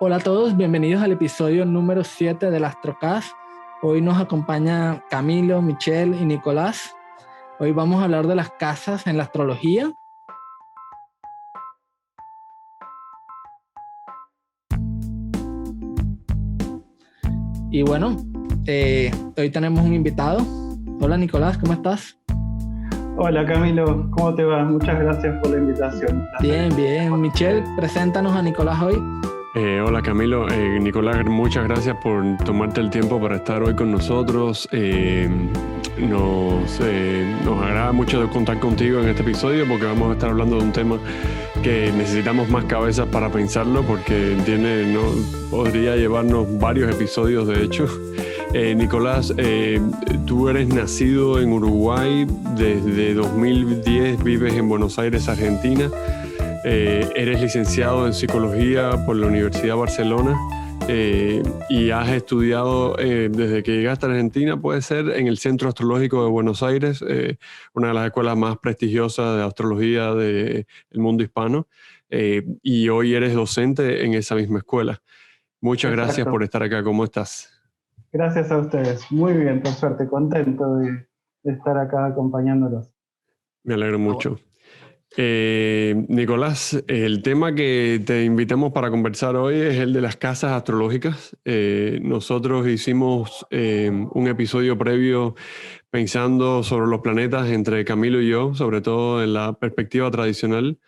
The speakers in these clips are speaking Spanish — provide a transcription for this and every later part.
Hola a todos, bienvenidos al episodio número 7 del Astrocast. Hoy nos acompañan Camilo, Michelle y Nicolás. Hoy vamos a hablar de las casas en la astrología. Y bueno, hoy tenemos un invitado. Hola Nicolás, ¿cómo estás? Hola Camilo, ¿cómo te va? Muchas gracias por la invitación. Bien, bien. Michelle, preséntanos a Nicolás hoy. Hola Camilo, Nicolás, muchas gracias por tomarte el tiempo para estar hoy con nosotros. Nos agrada mucho contar contigo en este episodio porque vamos a estar hablando de un tema que necesitamos más cabezas para pensarlo porque podría llevarnos varios episodios de hecho. Nicolás, tú eres nacido en Uruguay, desde 2010 vives en Buenos Aires, Argentina. Eres licenciado en Psicología por la Universidad de Barcelona y has estudiado desde que llegaste a Argentina, puede ser, en el Centro Astrológico de Buenos Aires, una de las escuelas más prestigiosas de astrología del mundo hispano, y hoy eres docente en esa misma escuela. Muchas gracias por estar acá. ¿Cómo estás? Gracias a ustedes. Muy bien, por suerte, contento de estar acá acompañándolos. Me alegro mucho. Nicolás, el tema que te invitamos para conversar hoy es el de las casas astrológicas. Nosotros hicimos un episodio previo pensando sobre los planetas entre Camilo y yo, sobre todo en la perspectiva tradicional.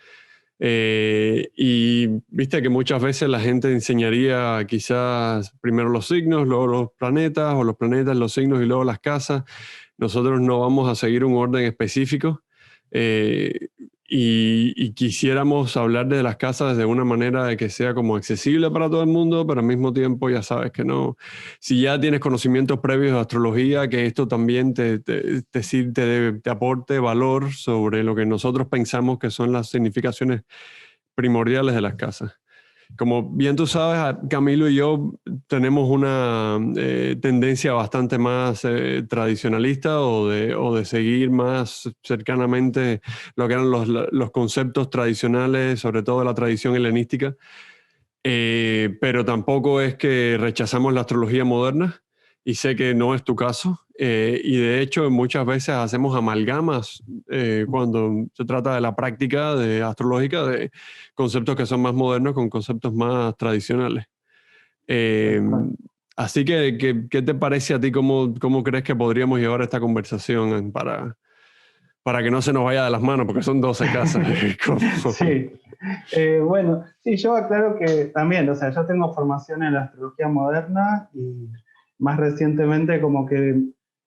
Y viste que muchas veces la gente enseñaría quizás primero los signos, luego los planetas, o los planetas, los signos y luego las casas. Nosotros no vamos a seguir un orden específico. Y quisiéramos hablar de las casas de una manera de que sea como accesible para todo el mundo, pero al mismo tiempo ya sabes que no. Si ya tienes conocimientos previos de astrología, que esto también te aporte valor sobre lo que nosotros pensamos que son las significaciones primordiales de las casas. Como bien tú sabes, Camilo y yo tenemos una tendencia bastante más tradicionalista o de seguir más cercanamente lo que eran los conceptos tradicionales, sobre todo la tradición helenística, pero tampoco es que rechazamos la astrología moderna, y sé que no es tu caso, y de hecho muchas veces hacemos amalgamas cuando se trata de la práctica astrológica de conceptos que son más modernos con conceptos más tradicionales. Así que, ¿qué te parece a ti? ¿Cómo crees que podríamos llevar esta conversación para que no se nos vaya de las manos? Porque son 12 casas. Sí. Bueno, sí, yo aclaro que también, o sea, yo tengo formación en la astrología moderna y más recientemente como que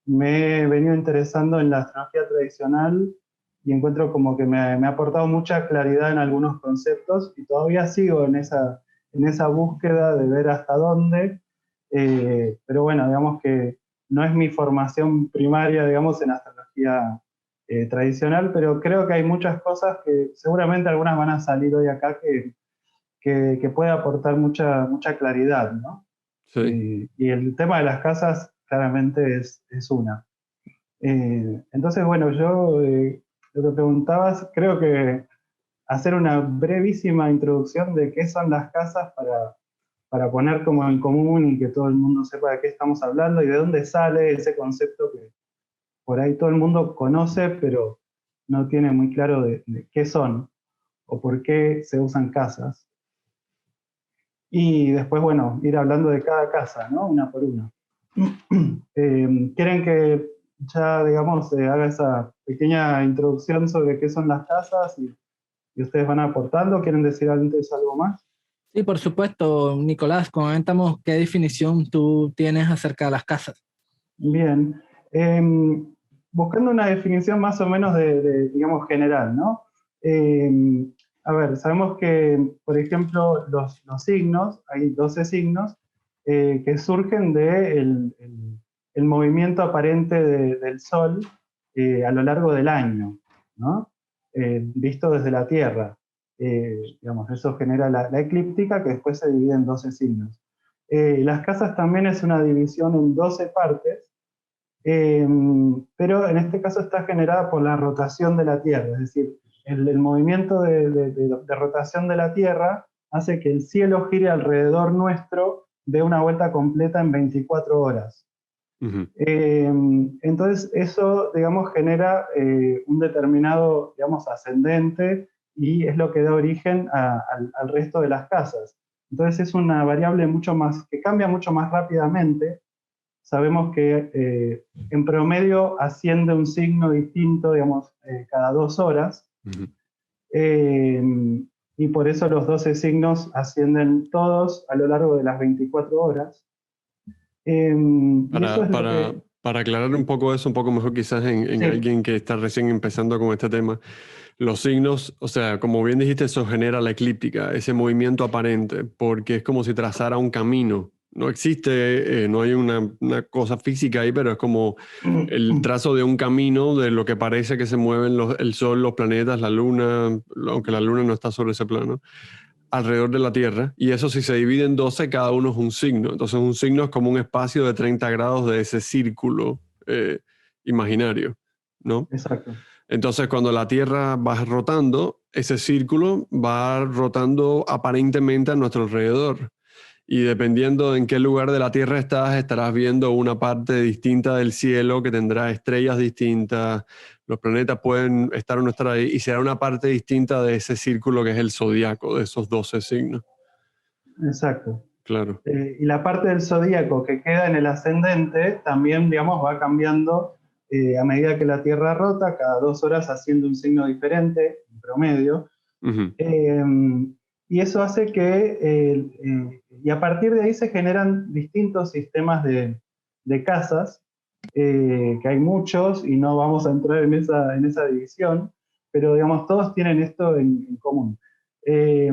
me he venido interesando en la astrología tradicional y encuentro como que me ha aportado mucha claridad en algunos conceptos y todavía sigo en esa búsqueda de ver hasta dónde, pero bueno, digamos que no es mi formación primaria, digamos, en astrología tradicional, pero creo que hay muchas cosas que seguramente algunas van a salir hoy acá que puede aportar mucha claridad, ¿no? Sí. Y el tema de las casas claramente es una. Entonces, bueno, yo lo que preguntabas, creo que hacer una brevísima introducción de qué son las casas para poner como en común y que todo el mundo sepa de qué estamos hablando y de dónde sale ese concepto que por ahí todo el mundo conoce, pero no tiene muy claro de qué son o por qué se usan casas. Y después, bueno, ir hablando de cada casa, ¿no? Una por una. ¿Quieren que ya, digamos, haga esa pequeña introducción sobre qué son las casas y ustedes van aportando? ¿Quieren decir antes algo más? Sí, por supuesto. Nicolás, coméntanos qué definición tú tienes acerca de las casas. Bien. Buscando una definición más o menos digamos, general, ¿no? A ver, sabemos que, por ejemplo, los signos, hay 12 signos que surgen del el movimiento aparente del Sol a lo largo del año, ¿no? Visto desde la Tierra. Digamos, eso genera la eclíptica que después se divide en 12 signos. Las casas también es una división en 12 partes, pero en este caso está generada por la rotación de la Tierra, es decir, el movimiento de rotación de la Tierra hace que el cielo gire alrededor nuestro de una vuelta completa en 24 horas. Ujú. Entonces eso, digamos, genera un determinado, digamos, ascendente y es lo que da origen al resto de las casas. Entonces es una variable que cambia mucho más rápidamente. Sabemos que en promedio asciende un signo distinto, digamos, cada 2 horas. Ujú. Y por eso los 12 signos ascienden todos a lo largo de las 24 horas. Y eso es lo que... Para aclarar un poco eso, un poco mejor quizás en Sí, alguien que está recién empezando con este tema, los signos, o sea, como bien dijiste, eso genera la eclíptica, ese movimiento aparente, porque es como si trazara un camino. No existe, no hay una cosa física ahí, pero es como el trazo de un camino de lo que parece que se mueven el Sol, los planetas, la Luna, aunque la Luna no está sobre ese plano, alrededor de la Tierra, y eso si se divide en 12, cada uno es un signo. Entonces un signo es como un espacio de 30 grados de ese círculo imaginario, ¿no? exacto. Entonces cuando la Tierra va rotando, ese círculo va rotando aparentemente a nuestro alrededor. Y dependiendo en qué lugar de la Tierra estás, estarás viendo una parte distinta del cielo que tendrá estrellas distintas. Los planetas pueden estar o no estar ahí y será una parte distinta de ese círculo que es el zodiaco, de esos 12 signos. Exacto. Claro. Y la parte del zodíaco que queda en el ascendente también, digamos, va cambiando a medida que la Tierra rota, cada 2 horas haciendo un signo diferente, en promedio. Ujú. Y eso hace y a partir de ahí se generan distintos sistemas de casas, que hay muchos y no vamos a entrar en esa división, pero digamos, todos tienen esto en común. Eh,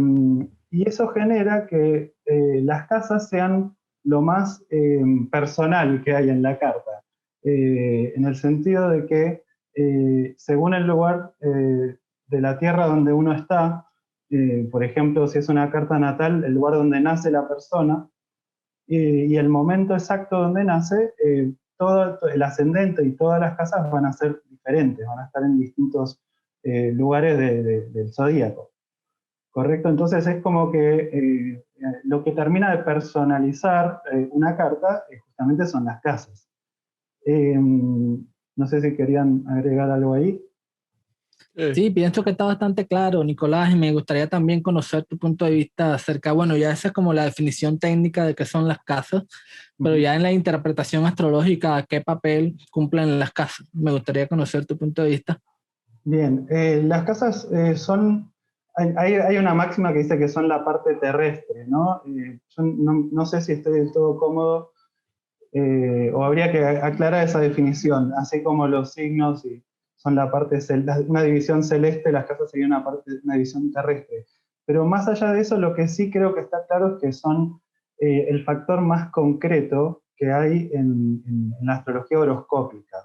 y eso genera que las casas sean lo más personal que hay en la carta, en el sentido de que según el lugar de la tierra donde uno está, por ejemplo, si es una carta natal, el lugar donde nace la persona y el momento exacto donde nace, todo el ascendente y todas las casas van a ser diferentes, van a estar en distintos lugares del zodíaco. ¿Correcto? Entonces es como que lo que termina de personalizar una carta justamente son las casas. No sé si querían agregar algo ahí. Sí, pienso que está bastante claro, Nicolás, y me gustaría también conocer tu punto de vista acerca, bueno, ya esa es como la definición técnica de qué son las casas, pero ya en la interpretación astrológica, ¿qué papel cumplen las casas? Me gustaría conocer tu punto de vista. Bien, las casas son, hay una máxima que dice que son la parte terrestre, ¿no? Yo no sé si estoy del todo cómodo o habría que aclarar esa definición, así como los signos son la parte, una división celeste, las casas serían una división terrestre. Pero más allá de eso, lo que sí creo que está claro es que son el factor más concreto que hay en la astrología horoscópica,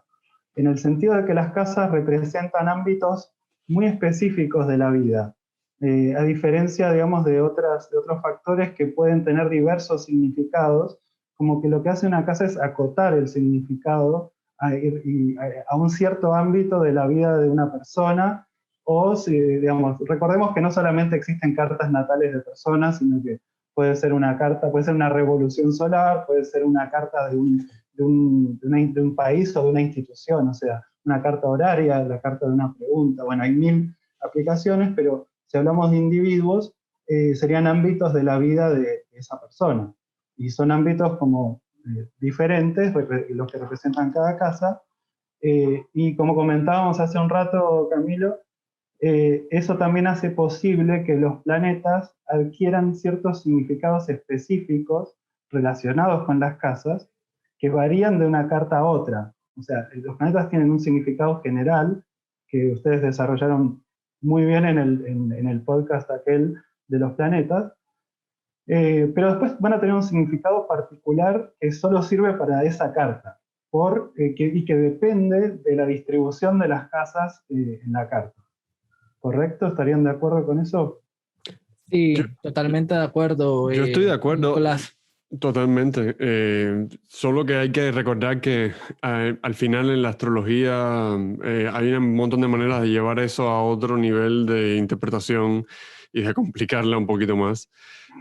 en el sentido de que las casas representan ámbitos muy específicos de la vida, a diferencia, digamos, de otros factores que pueden tener diversos significados, como que lo que hace una casa es acotar el significado a un cierto ámbito de la vida de una persona, o si, digamos, recordemos que no solamente existen cartas natales de personas, sino que puede ser una carta, puede ser una revolución solar, puede ser una carta de un país o de una institución, o sea, una carta horaria, la carta de una pregunta, bueno, hay 1000 aplicaciones, pero si hablamos de individuos, serían ámbitos de la vida de esa persona. Y son ámbitos como diferentes, los que representan cada casa. Y como comentábamos hace un rato, Camilo, eso también hace posible que los planetas adquieran ciertos significados específicos relacionados con las casas que varían de una carta a otra. O sea, los planetas tienen un significado general que ustedes desarrollaron muy bien en el podcast aquel de los planetas, pero después van a tener un significado particular que solo sirve para esa carta y que depende de la distribución de las casas en la carta. ¿Correcto? ¿Estarían de acuerdo con eso? Sí, Yo, totalmente de acuerdo, yo estoy de acuerdo. Nicolás. Totalmente. Solo que hay que recordar que al final en la astrología hay un montón de maneras de llevar eso a otro nivel de interpretación y de complicarla un poquito más.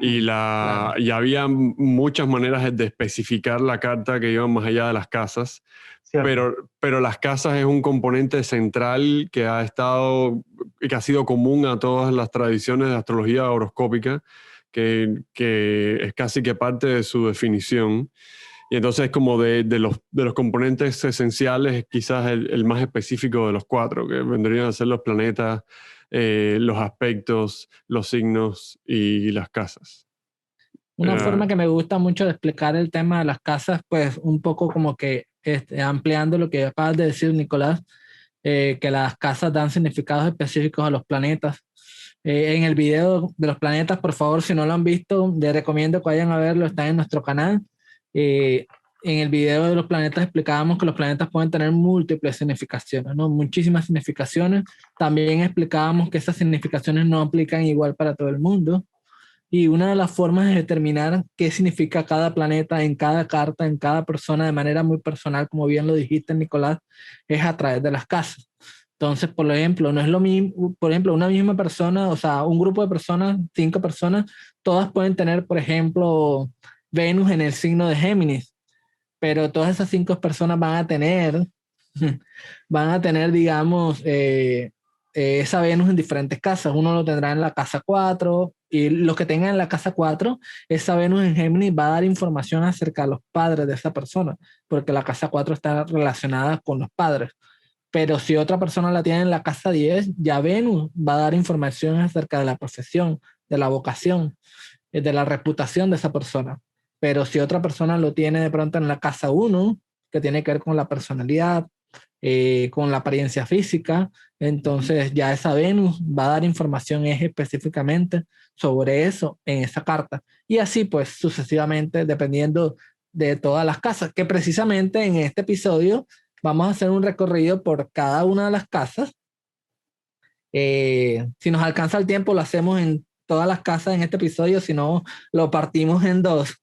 Y había muchas maneras de especificar la carta que iban más allá de las casas. Pero las casas es un componente central que ha sido común a todas las tradiciones de astrología horoscópica, que es casi que parte de su definición. Y entonces como de los componentes esenciales, quizás el más específico de los 4, que vendrían a ser los planetas, los aspectos, los signos y las casas. Una forma que me gusta mucho de explicar el tema de las casas, pues un poco como que ampliando lo que acabas de decir, Nicolás, que las casas dan significados específicos a los planetas. En el video de los planetas, por favor, si no lo han visto, les recomiendo que vayan a verlo, está en nuestro canal. En el video de los planetas explicábamos que los planetas pueden tener múltiples significaciones, ¿no? Muchísimas significaciones. También explicábamos que esas significaciones no aplican igual para todo el mundo. Y una de las formas de determinar qué significa cada planeta en cada carta, en cada persona, de manera muy personal, como bien lo dijiste, Nicolás, es a través de las casas. Entonces, por ejemplo, no es lo mismo, por ejemplo, una misma persona, o sea, un grupo de personas, 5 personas, todas pueden tener, por ejemplo, Venus en el signo de Géminis, pero todas esas 5 personas van a tener, digamos, esa Venus en diferentes casas. Uno lo tendrá en la casa 4 y los que tengan en la casa 4, esa Venus en Géminis va a dar información acerca de los padres de esa persona, porque la casa 4 está relacionada con los padres. Pero si otra persona la tiene en la casa 10, ya Venus va a dar información acerca de la profesión, de la vocación, de la reputación de esa persona. Pero si otra persona lo tiene de pronto en la casa 1, que tiene que ver con la personalidad, con la apariencia física, entonces ya esa Venus va a dar información específicamente sobre eso en esa carta. Y así pues sucesivamente, dependiendo de todas las casas, que precisamente en este episodio vamos a hacer un recorrido por cada una de las casas. Si nos alcanza el tiempo, lo hacemos en todas las casas en este episodio, si no, lo partimos en 2.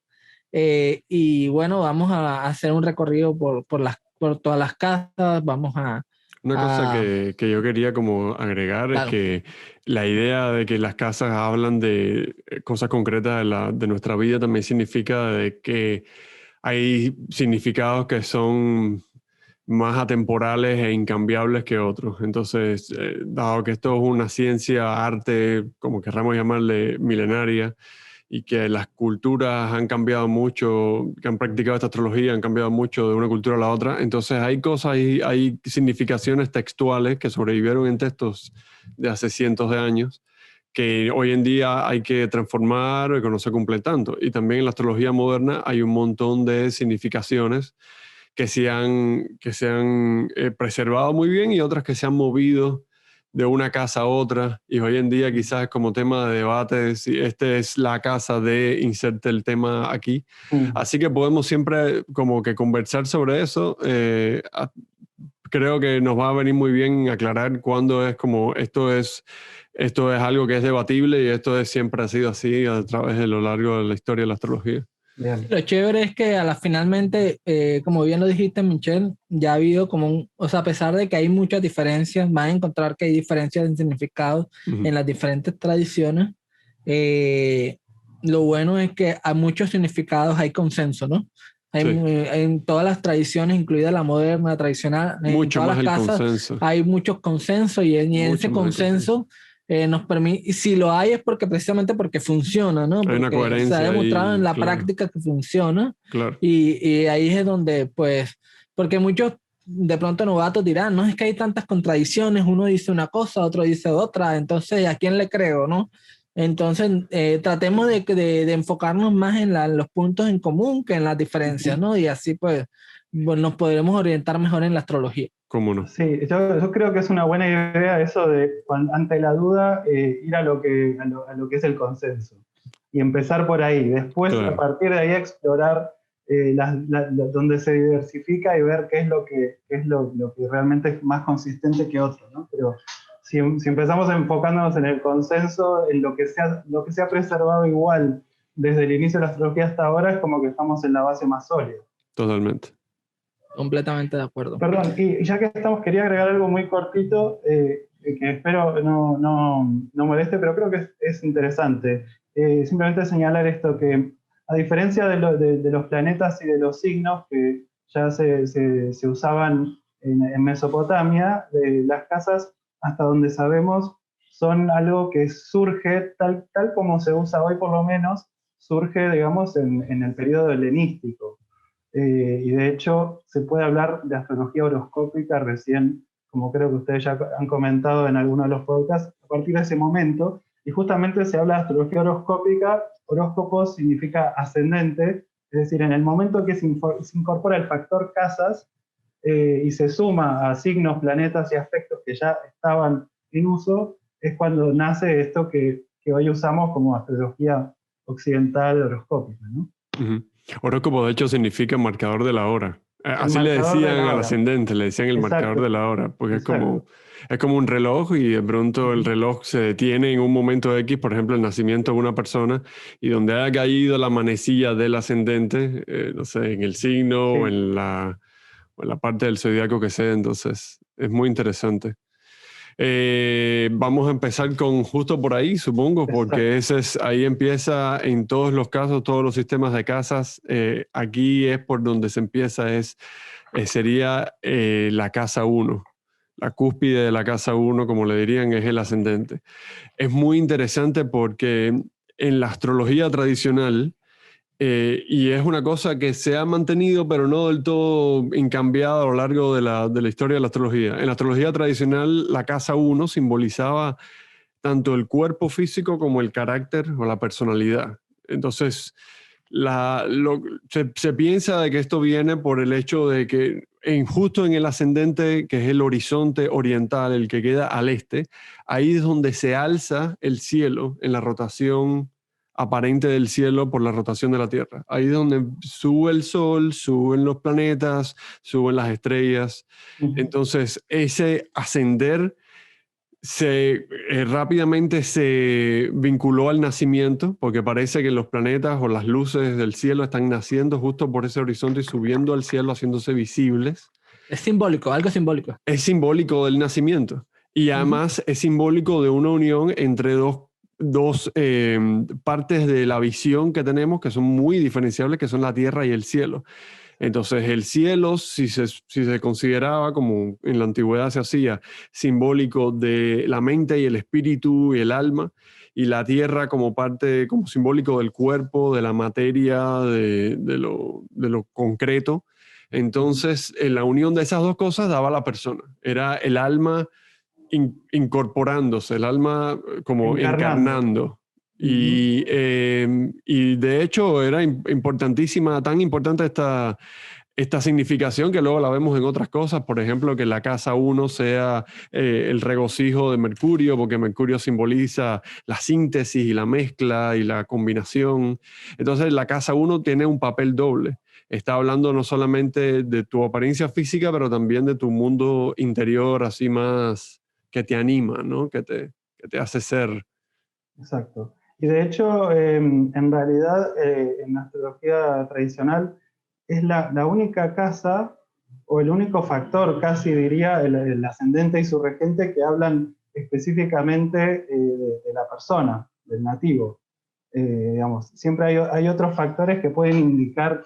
Y bueno, vamos a hacer un recorrido por todas las casas, vamos a... Una cosa que yo quería como agregar, claro, es que la idea de que las casas hablan de cosas concretas de nuestra vida también significa de que hay significados que son más atemporales e incambiables que otros. Entonces, dado que esto es una ciencia, arte, como querramos llamarle, milenaria, y que las culturas han cambiado mucho, que han practicado esta astrología, han cambiado mucho de una cultura a la otra. Entonces hay cosas, hay significaciones textuales que sobrevivieron en textos de hace cientos de años, que hoy en día hay que transformar y que no se cumplen tanto. Y también en la astrología moderna hay un montón de significaciones que se han preservado muy bien y otras que se han movido de una casa a otra, y hoy en día quizás es como tema de debate si esta es la casa de inserte el tema aquí. Así que podemos siempre como que conversar sobre eso. Creo que nos va a venir muy bien aclarar cuándo es como esto es algo que es debatible y esto siempre ha sido así a través de lo largo de la historia de la astrología. Bien. Lo chévere es que finalmente, como bien lo dijiste, Michelle, ya ha habido o sea, a pesar de que hay muchas diferencias, van a encontrar que hay diferencias en significados en las diferentes tradiciones. Lo bueno es que a muchos significados hay consenso, ¿no? En todas las tradiciones, incluida la moderna, tradicional, mucho en todas más las el casas consenso. Hay muchos consensos y en ese consenso nos permite, y si lo hay es precisamente porque funciona, ¿no? Porque hay una coherencia se ha demostrado ahí, en la claro, práctica que funciona. Claro. Y ahí es donde, pues, porque muchos de pronto novatos dirán, no, es que hay tantas contradicciones, uno dice una cosa, otro dice otra, entonces, ¿a quién le creo, no? Entonces, tratemos de enfocarnos más en los puntos en común que en las diferencias, ¿no? Y así, pues, nos podremos orientar mejor en la astrología. ¿Cómo no? Sí, yo creo que es una buena idea eso de, ante la duda, ir a lo que es el consenso y empezar por ahí. Después, claro, a partir de ahí, explorar donde se diversifica y ver qué es lo que realmente es más consistente que otro, ¿no? Pero si empezamos enfocándonos en el consenso, en lo que se ha preservado igual desde el inicio de la astrología hasta ahora, es como que estamos en la base más sólida. Totalmente. Completamente de acuerdo. Perdón, y ya que estamos, quería agregar algo muy cortito. que espero no moleste, pero creo que es interesante. Simplemente señalar esto, que a diferencia de los planetas y de los signos que ya se usaban en Mesopotamia, las casas, hasta donde sabemos, son algo que surge, tal como se usa hoy por lo menos, surge, digamos, en el periodo helenístico. Y de hecho se puede hablar de astrología horoscópica recién, como creo que ustedes ya han comentado en algunos de los podcasts, a partir de ese momento, y justamente se habla de astrología horoscópica. Horóscopo significa ascendente, es decir, en el momento que se incorpora el factor casas y se suma a signos, planetas y aspectos que ya estaban en uso, es cuando nace esto que hoy usamos como astrología occidental horoscópica, ¿no? Uh-huh. Horóscopo, de hecho, significa marcador de la hora. Así le decían al ascendente, le decían el marcador de la hora, porque es como un reloj y de pronto el reloj se detiene en un momento X, por ejemplo, el nacimiento de una persona, y donde haya caído la manecilla del ascendente, no sé, en el signo o en la parte del zodiaco que sea, entonces es muy interesante. Vamos a empezar con justo por ahí, supongo, porque ahí empieza en todos los casos, todos los sistemas de casas. Aquí es por donde se empieza, sería la casa 1. La cúspide de la casa 1, como le dirían, es el ascendente. Es muy interesante porque en la astrología tradicional, y es una cosa que se ha mantenido, pero no del todo incambiada a lo largo de la historia de la astrología. En la astrología tradicional, la casa 1 simbolizaba tanto el cuerpo físico como el carácter o la personalidad. Entonces, se piensa de que esto viene por el hecho de que justo en el ascendente, que es el horizonte oriental, el que queda al este, ahí es donde se alza el cielo en la rotación aparente del cielo por la rotación de la Tierra. Ahí es donde sube el Sol, suben los planetas, suben las estrellas. Entonces, ese ascender rápidamente se vinculó al nacimiento, porque parece que los planetas o las luces del cielo están naciendo justo por ese horizonte y subiendo al cielo, haciéndose visibles. Es simbólico, algo simbólico. Es simbólico del nacimiento. Y además es simbólico de una unión entre dos partes de la visión que tenemos que son muy diferenciables, que son la tierra y el cielo. Entonces el cielo, si se consideraba, como en la antigüedad se hacía, simbólico de la mente y el espíritu y el alma, y la tierra como simbólico del cuerpo, de la materia, de lo concreto. Entonces, en la unión de esas dos cosas daba la persona. Era el alma incorporándose, el alma como encarnando. Y de hecho era importantísima, tan importante esta significación que luego la vemos en otras cosas, por ejemplo, que la casa 1 sea el regocijo de Mercurio, porque Mercurio simboliza la síntesis y la mezcla y la combinación. Entonces la casa 1 tiene un papel doble. Está hablando no solamente de tu apariencia física, pero también de tu mundo interior, así más que te anima, ¿no? Que te hace ser. Exacto. Y de hecho, en realidad, en la astrología tradicional, es la única casa, o el único factor, casi diría, el ascendente y su regente, que hablan específicamente de la persona, del nativo. Digamos, siempre hay otros factores que pueden indicar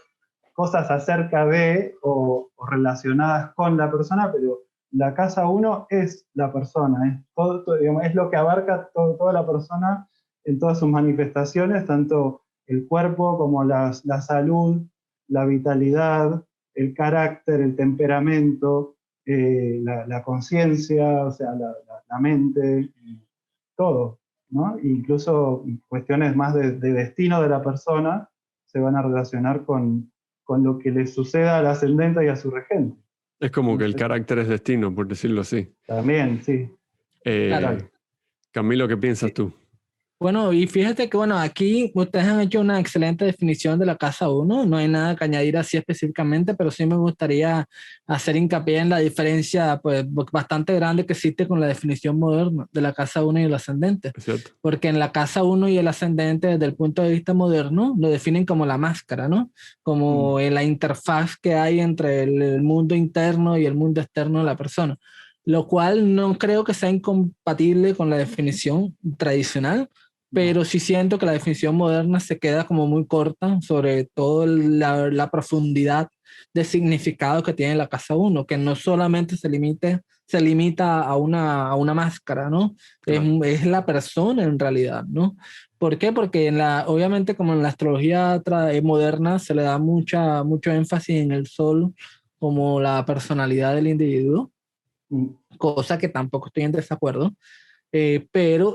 cosas acerca de o relacionadas con la persona, pero la casa 1 es la persona, digamos, es lo que abarca toda la persona en todas sus manifestaciones, tanto el cuerpo como la salud, la vitalidad, el carácter, el temperamento, la conciencia, o sea, la mente, todo, ¿no? Incluso cuestiones más de destino de la persona se van a relacionar con lo que le suceda al ascendente y a su regente. Es como que el carácter es destino, por decirlo así. También, sí. Claro. Camilo, ¿qué piensas tú? Bueno, y fíjate que aquí ustedes han hecho una excelente definición de la casa 1, no hay nada que añadir así específicamente, pero sí me gustaría hacer hincapié en la diferencia pues, bastante grande que existe con la definición moderna de la casa 1 y el ascendente. Exacto. Porque en la casa 1 y el ascendente, desde el punto de vista moderno, lo definen como la máscara, ¿no? Como la interfaz que hay entre el mundo interno y el mundo externo de la persona. lo cual no creo que sea incompatible con la definición tradicional, pero sí siento que la definición moderna se queda como muy corta, sobre todo la profundidad de significado que tiene la casa uno, que no solamente se limita a una máscara, ¿no? Claro. Es la persona en realidad, ¿no? ¿Por qué? Porque obviamente como en la astrología moderna se le da mucho énfasis en el sol como la personalidad del individuo, cosa que tampoco estoy en desacuerdo, pero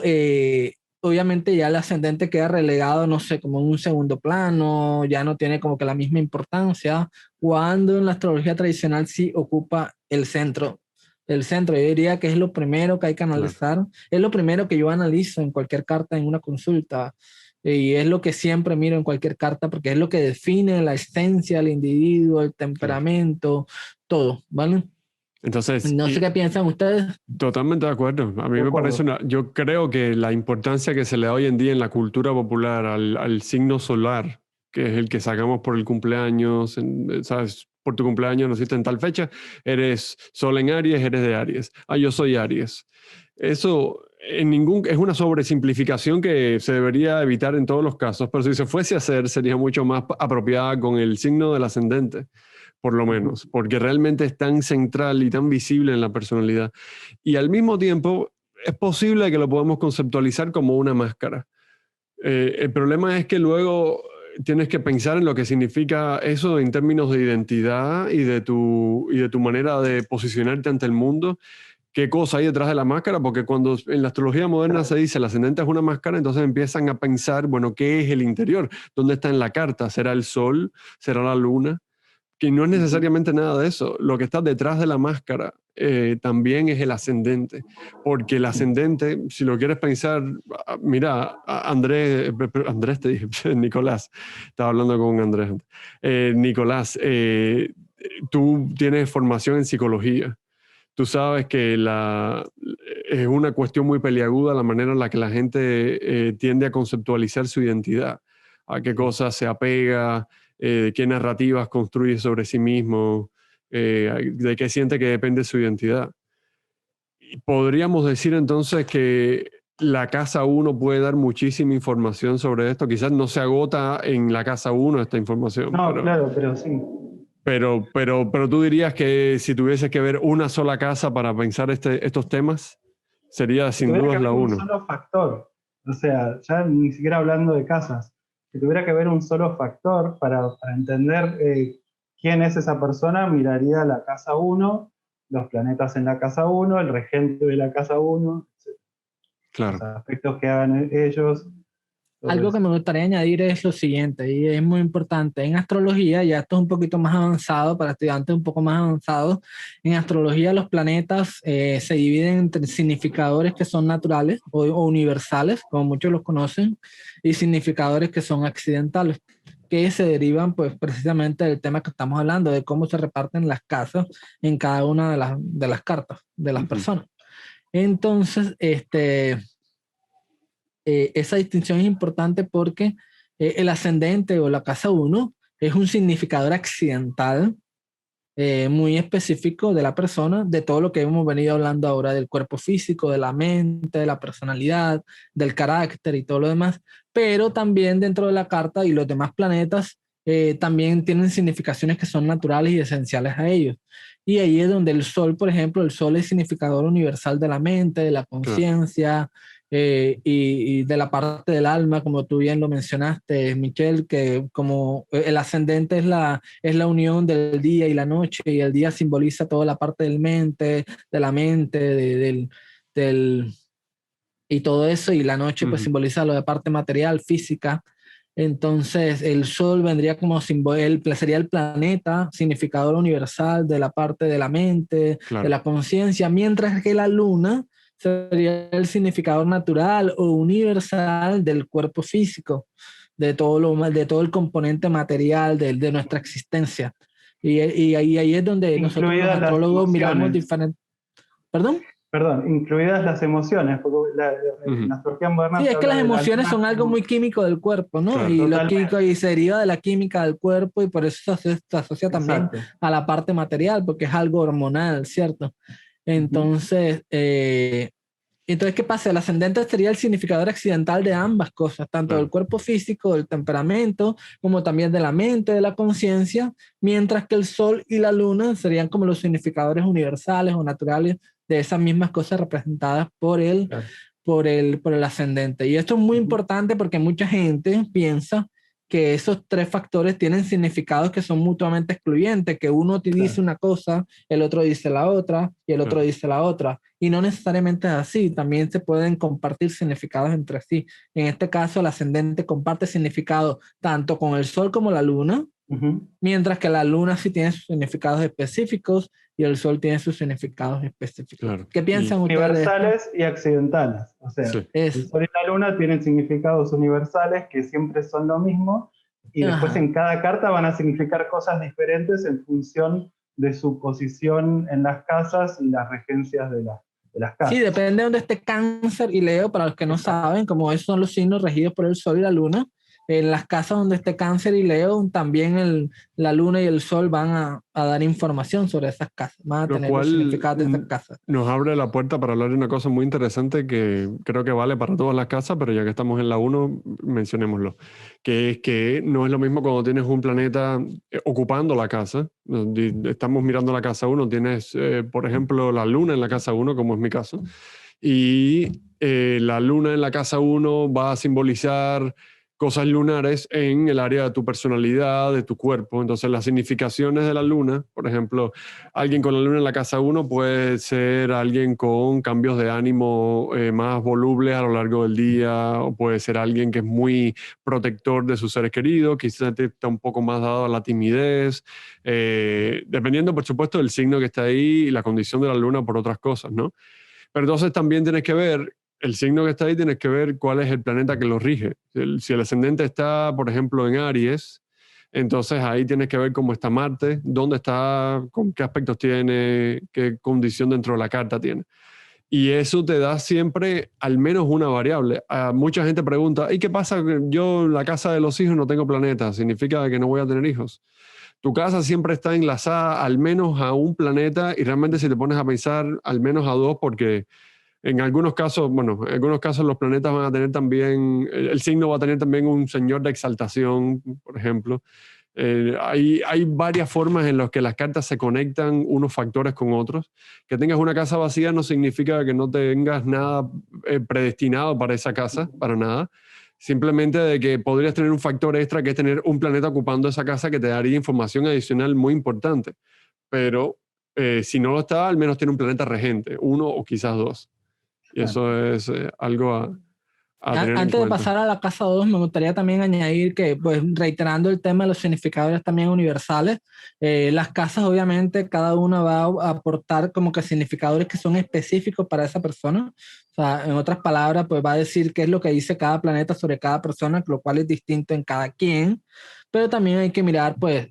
obviamente ya el ascendente queda relegado, no sé, como en un segundo plano, ya no tiene como que la misma importancia, cuando en la astrología tradicional sí ocupa el centro. El centro, yo diría que es lo primero que hay que analizar, Claro. es lo primero que yo analizo en cualquier carta, en una consulta, y es lo que siempre miro en cualquier carta, porque es lo que define la esencia del individuo, el Claro. temperamento, todo, ¿vale? Entonces, No sé qué piensan ustedes. totalmente de acuerdo. A mí De me parece acuerdo. yo creo que la importancia que se le da hoy en día en la cultura popular al signo solar, que es el que sacamos por el cumpleaños, ¿sabes? Por tu cumpleaños naciste en tal fecha, eres Sol en Aries, eres de Aries. Ah, yo soy Aries. Eso es una sobresimplificación que se debería evitar en todos los casos, pero si se fuese a hacer, sería mucho más apropiada con el signo del ascendente, por lo menos, porque realmente es tan central y tan visible en la personalidad. Y al mismo tiempo, es posible que lo podamos conceptualizar como una máscara. El problema es que luego tienes que pensar en lo que significa eso en términos de identidad y de tu manera de posicionarte ante el mundo. ¿Qué cosa hay detrás de la máscara? Porque cuando en la astrología moderna se dice el ascendente es una máscara, entonces empiezan a pensar, bueno, ¿qué es el interior? ¿Dónde está en la carta? ¿Será el sol? ¿Será la luna? Que no es necesariamente nada de eso. Lo que está detrás de la máscara también es el ascendente. Porque el ascendente, si lo quieres pensar, mira, Andrés te dije, Nicolás, estaba hablando con Andrés. Nicolás, tú tienes formación en psicología. Tú sabes que es una cuestión muy peliaguda la manera en la que la gente tiende a conceptualizar su identidad, a qué cosas se apega, qué narrativas construye sobre sí mismo, de qué siente que depende su identidad. Y podríamos decir entonces que la casa 1 puede dar muchísima información sobre esto. Quizás no se agota en la casa 1 esta información, No, claro, pero sí. pero tú dirías que si tuvieses que ver una sola casa para pensar estos temas, sería Si sin tuviera que dudas la haber un 1. solo factor, o sea, ya ni siquiera hablando de casas, si tuviera que haber un solo factor para entender quién es esa persona, miraría la casa 1, los planetas en la casa 1, el regente de la casa 1, los Claro. aspectos que hagan ellos, todo Algo que eso. me gustaría añadir es lo siguiente, y es muy importante. En astrología, ya esto es un poquito más avanzado, para estudiantes un poco más avanzados, en astrología los planetas se dividen entre significadores que son naturales o universales, como muchos los conocen, y significadores que son accidentales, que se derivan pues precisamente del tema que estamos hablando, de cómo se reparten las casas en cada una de las cartas de las personas. Entonces, esa distinción es importante porque el ascendente o la casa 1 es un significador accidental muy específico de la persona, de todo lo que hemos venido hablando ahora, del cuerpo físico, de la mente, de la personalidad, del carácter y todo lo demás, pero también dentro de la carta y los demás planetas también tienen significaciones que son naturales y esenciales a ellos. Y ahí es donde el sol, por ejemplo, el sol es significador universal de la mente, de la Claro. conciencia, y de la parte del alma, como tú bien lo mencionaste, Michelle, que como el ascendente es la unión del día y la noche, y el día simboliza toda la parte de la mente, del, y todo eso, y la noche pues simboliza lo de parte material, física. Entonces, el sol vendría como sería el planeta, significador universal de la parte de la mente, de Claro. la conciencia, mientras que la luna sería el significador natural o universal del cuerpo físico, de todo el componente material de nuestra existencia. Y ahí es donde nosotros los Incluidas las astrólogos miramos emociones. diferentes... ¿Perdón? Perdón, incluidas las emociones, porque en la astrología moderna Sí, se es que habla las de la emociones luna son algo como muy químico del cuerpo, ¿no? Claro. Y lo químico totalmente, y se deriva de la química del cuerpo y por eso se asocia también exacto. a la parte material, porque es algo hormonal, ¿cierto? Entonces, entonces, ¿qué pasa? El ascendente sería el significador accidental de ambas cosas, tanto del cuerpo físico, del temperamento, como también de la mente, de la conciencia, mientras que el sol y la luna serían como los significadores universales o naturales de esas mismas cosas representadas por por el ascendente. Y esto es muy importante porque mucha gente piensa que esos tres factores tienen significados que son mutuamente excluyentes, que uno dice una cosa, el otro dice la otra y el otro dice la otra. Y no necesariamente es así, también se pueden compartir significados entre sí. En este caso, el ascendente comparte significado tanto con el sol como la luna, mientras que la luna sí tiene sus significados específicos y el sol tiene sus significados específicos. Claro. ¿Qué piensan ustedes? Universales y accidentales. O sea, el sol y la luna tienen significados universales que siempre son lo mismo y después en cada carta van a significar cosas diferentes en función de su posición en las casas y las regencias de las casas. Sí, depende de donde esté Cáncer y Leo, para los que no saben, como esos son los signos regidos por el sol y la luna. En las casas donde esté Cáncer y Leo, también la luna y el sol van a dar información sobre esas casas, van a tener los significados de esas casas. Nos abre la puerta para hablar de una cosa muy interesante que creo que vale para todas las casas, pero ya que estamos en la 1, mencionémoslo, que es que no es lo mismo cuando tienes un planeta ocupando la casa. Estamos mirando la casa 1, tienes, por ejemplo, la luna en la casa 1, como es mi caso, y la luna en la casa 1 va a simbolizar cosas lunares en el área de tu personalidad, de tu cuerpo. Entonces, las significaciones de la luna, por ejemplo, alguien con la luna en la casa 1 puede ser alguien con cambios de ánimo más volubles a lo largo del día, o puede ser alguien que es muy protector de sus seres queridos, quizás está un poco más dado a la timidez, dependiendo, por supuesto, del signo que está ahí y la condición de la luna por otras cosas, ¿no? Pero entonces también tienes que ver el signo que está ahí, tienes que ver cuál es el planeta que lo rige. Si el ascendente está, por ejemplo, en Aries, entonces ahí tienes que ver cómo está Marte, dónde está, con qué aspectos tiene, qué condición dentro de la carta tiene. Y eso te da siempre al menos una variable. Mucha gente pregunta, ¿y qué pasa? Yo en la casa de los hijos no tengo planeta, ¿significa que no voy a tener hijos? Tu casa siempre está enlazada al menos a un planeta y realmente si te pones a pensar al menos a 2, porque en algunos casos, bueno, en algunos casos los planetas van a tener también, el signo va a tener también un señor de exaltación, por ejemplo. Hay varias formas en las que las cartas se conectan unos factores con otros. Que tengas una casa vacía no significa que no tengas nada predestinado para esa casa, para nada. Simplemente de que podrías tener un factor extra que es tener un planeta ocupando esa casa que te daría información adicional muy importante. Pero si no lo está, al menos tiene un planeta regente, 1 o quizás 2. Y eso es algo a tener en Antes de cuenta. pasar a la casa 2, me gustaría también añadir que, pues, reiterando el tema de los significadores también universales, las casas obviamente cada una va a aportar como que significadores que son específicos para esa persona. O sea, en otras palabras, pues va a decir qué es lo que dice cada planeta sobre cada persona, lo cual es distinto en cada quien. Pero también hay que mirar, pues,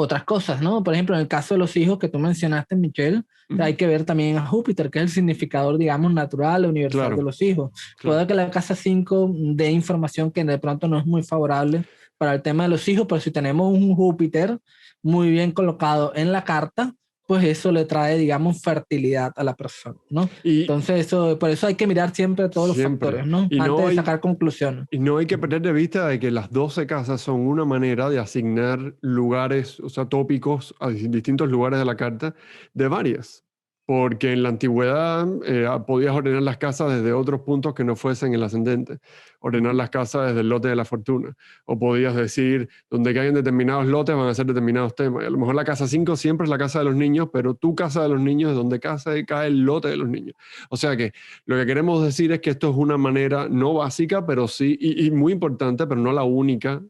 otras cosas, ¿no? Por ejemplo, en el caso de los hijos que tú mencionaste, Michelle, hay que ver también a Júpiter, que es el significador, digamos, natural, universal de los hijos. Puede que la casa 5 dé información que de pronto no es muy favorable para el tema de los hijos, pero si tenemos un Júpiter muy bien colocado en la carta, pues eso le trae, digamos, fertilidad a la persona, ¿no? Entonces, por eso hay que mirar siempre todos los factores, ¿no? Antes de sacar conclusiones. Y no hay que perder de vista de que las 12 casas son una manera de asignar lugares, o sea, tópicos a distintos lugares de la carta, de varias. Porque en la antigüedad podías ordenar las casas desde otros puntos que no fuesen el ascendente. Ordenar las casas desde el lote de la fortuna. O podías decir, donde caigan determinados lotes van a ser determinados temas. Y a lo mejor la casa 5 siempre es la casa de los niños, pero tu casa de los niños es donde cae el lote de los niños. O sea que lo que queremos decir es que esto es una manera no básica, pero sí, y muy importante, pero no la única,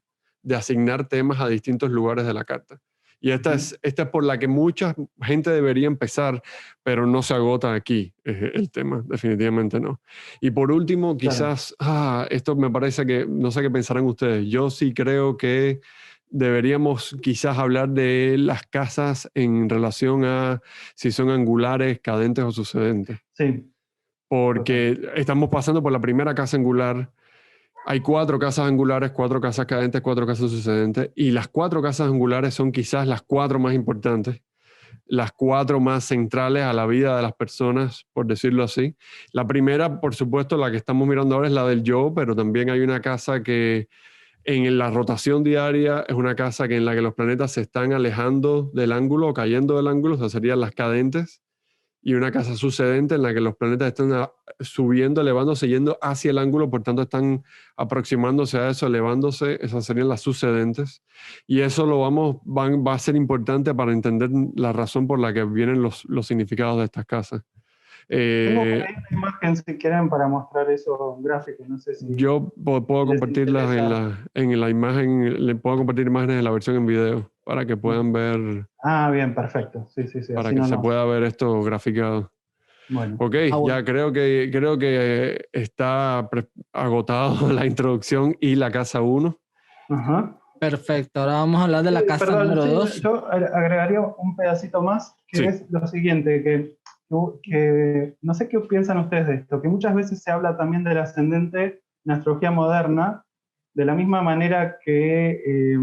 de asignar temas a distintos lugares de la carta. Y esta es por la que mucha gente debería empezar, pero no se agota aquí el tema, definitivamente no. Y por último, quizás, esto me parece que, no sé qué pensarán ustedes, yo sí creo que deberíamos quizás hablar de las casas en relación a si son angulares, cadentes o sucedentes. Sí. Porque estamos pasando por la primera casa angular. Hay 4 casas angulares, 4 casas cadentes, 4 casas sucedentes, y las 4 casas angulares son quizás las 4 más importantes. las 4 más centrales a la vida de las personas, por decirlo así. La primera, por supuesto, la que estamos mirando ahora es la del yo, pero también hay una casa que en la rotación diaria es una casa en la que los planetas se están alejando del ángulo o cayendo del ángulo, o sea, serían las cadentes, y una casa sucedente en la que los planetas están subiendo, elevándose, yendo hacia el ángulo, por tanto están aproximándose a eso, elevándose, esas serían las sucedentes. Y eso va a ser importante para entender la razón por la que vienen los significados de estas casas. Tengo por ahí una imagen, si quieren, para mostrar eso gráfico. No sé si yo puedo compartirlas en la imagen, le puedo compartir imágenes en la versión en video para que puedan ver. Ah, bien, perfecto. Sí. Para que se pueda ver esto graficado. Bueno. Ok, ya creo que está agotado la introducción y la casa 1. Ajá. Perfecto, ahora vamos a hablar de la casa número 2. Yo agregaría un pedacito más, que es lo siguiente, que no sé qué piensan ustedes de esto, que muchas veces se habla también del ascendente en astrología moderna, de la misma manera que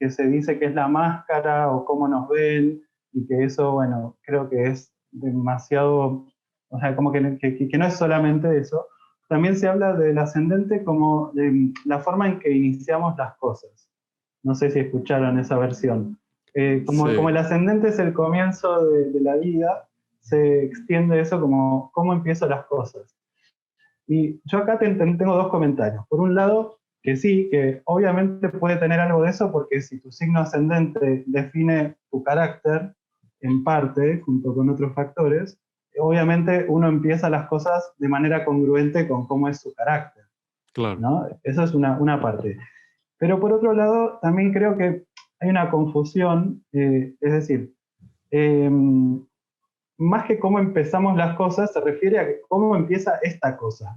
se dice que es la máscara o cómo nos ven, y que eso, bueno, creo que es demasiado, o sea, como que no es solamente eso. También se habla del ascendente como de la forma en que iniciamos las cosas. No sé si escucharon esa versión. Como el ascendente es el comienzo de la vida, se extiende eso como cómo empiezo las cosas. Y yo acá tengo 2 comentarios. Por un lado, que sí, que obviamente puede tener algo de eso, porque si tu signo ascendente define tu carácter, en parte, junto con otros factores, obviamente uno empieza las cosas de manera congruente con cómo es su carácter. Claro. ¿No? Eso es una parte. Pero por otro lado, también creo que hay una confusión, es decir, más que cómo empezamos las cosas, se refiere a cómo empieza esta cosa.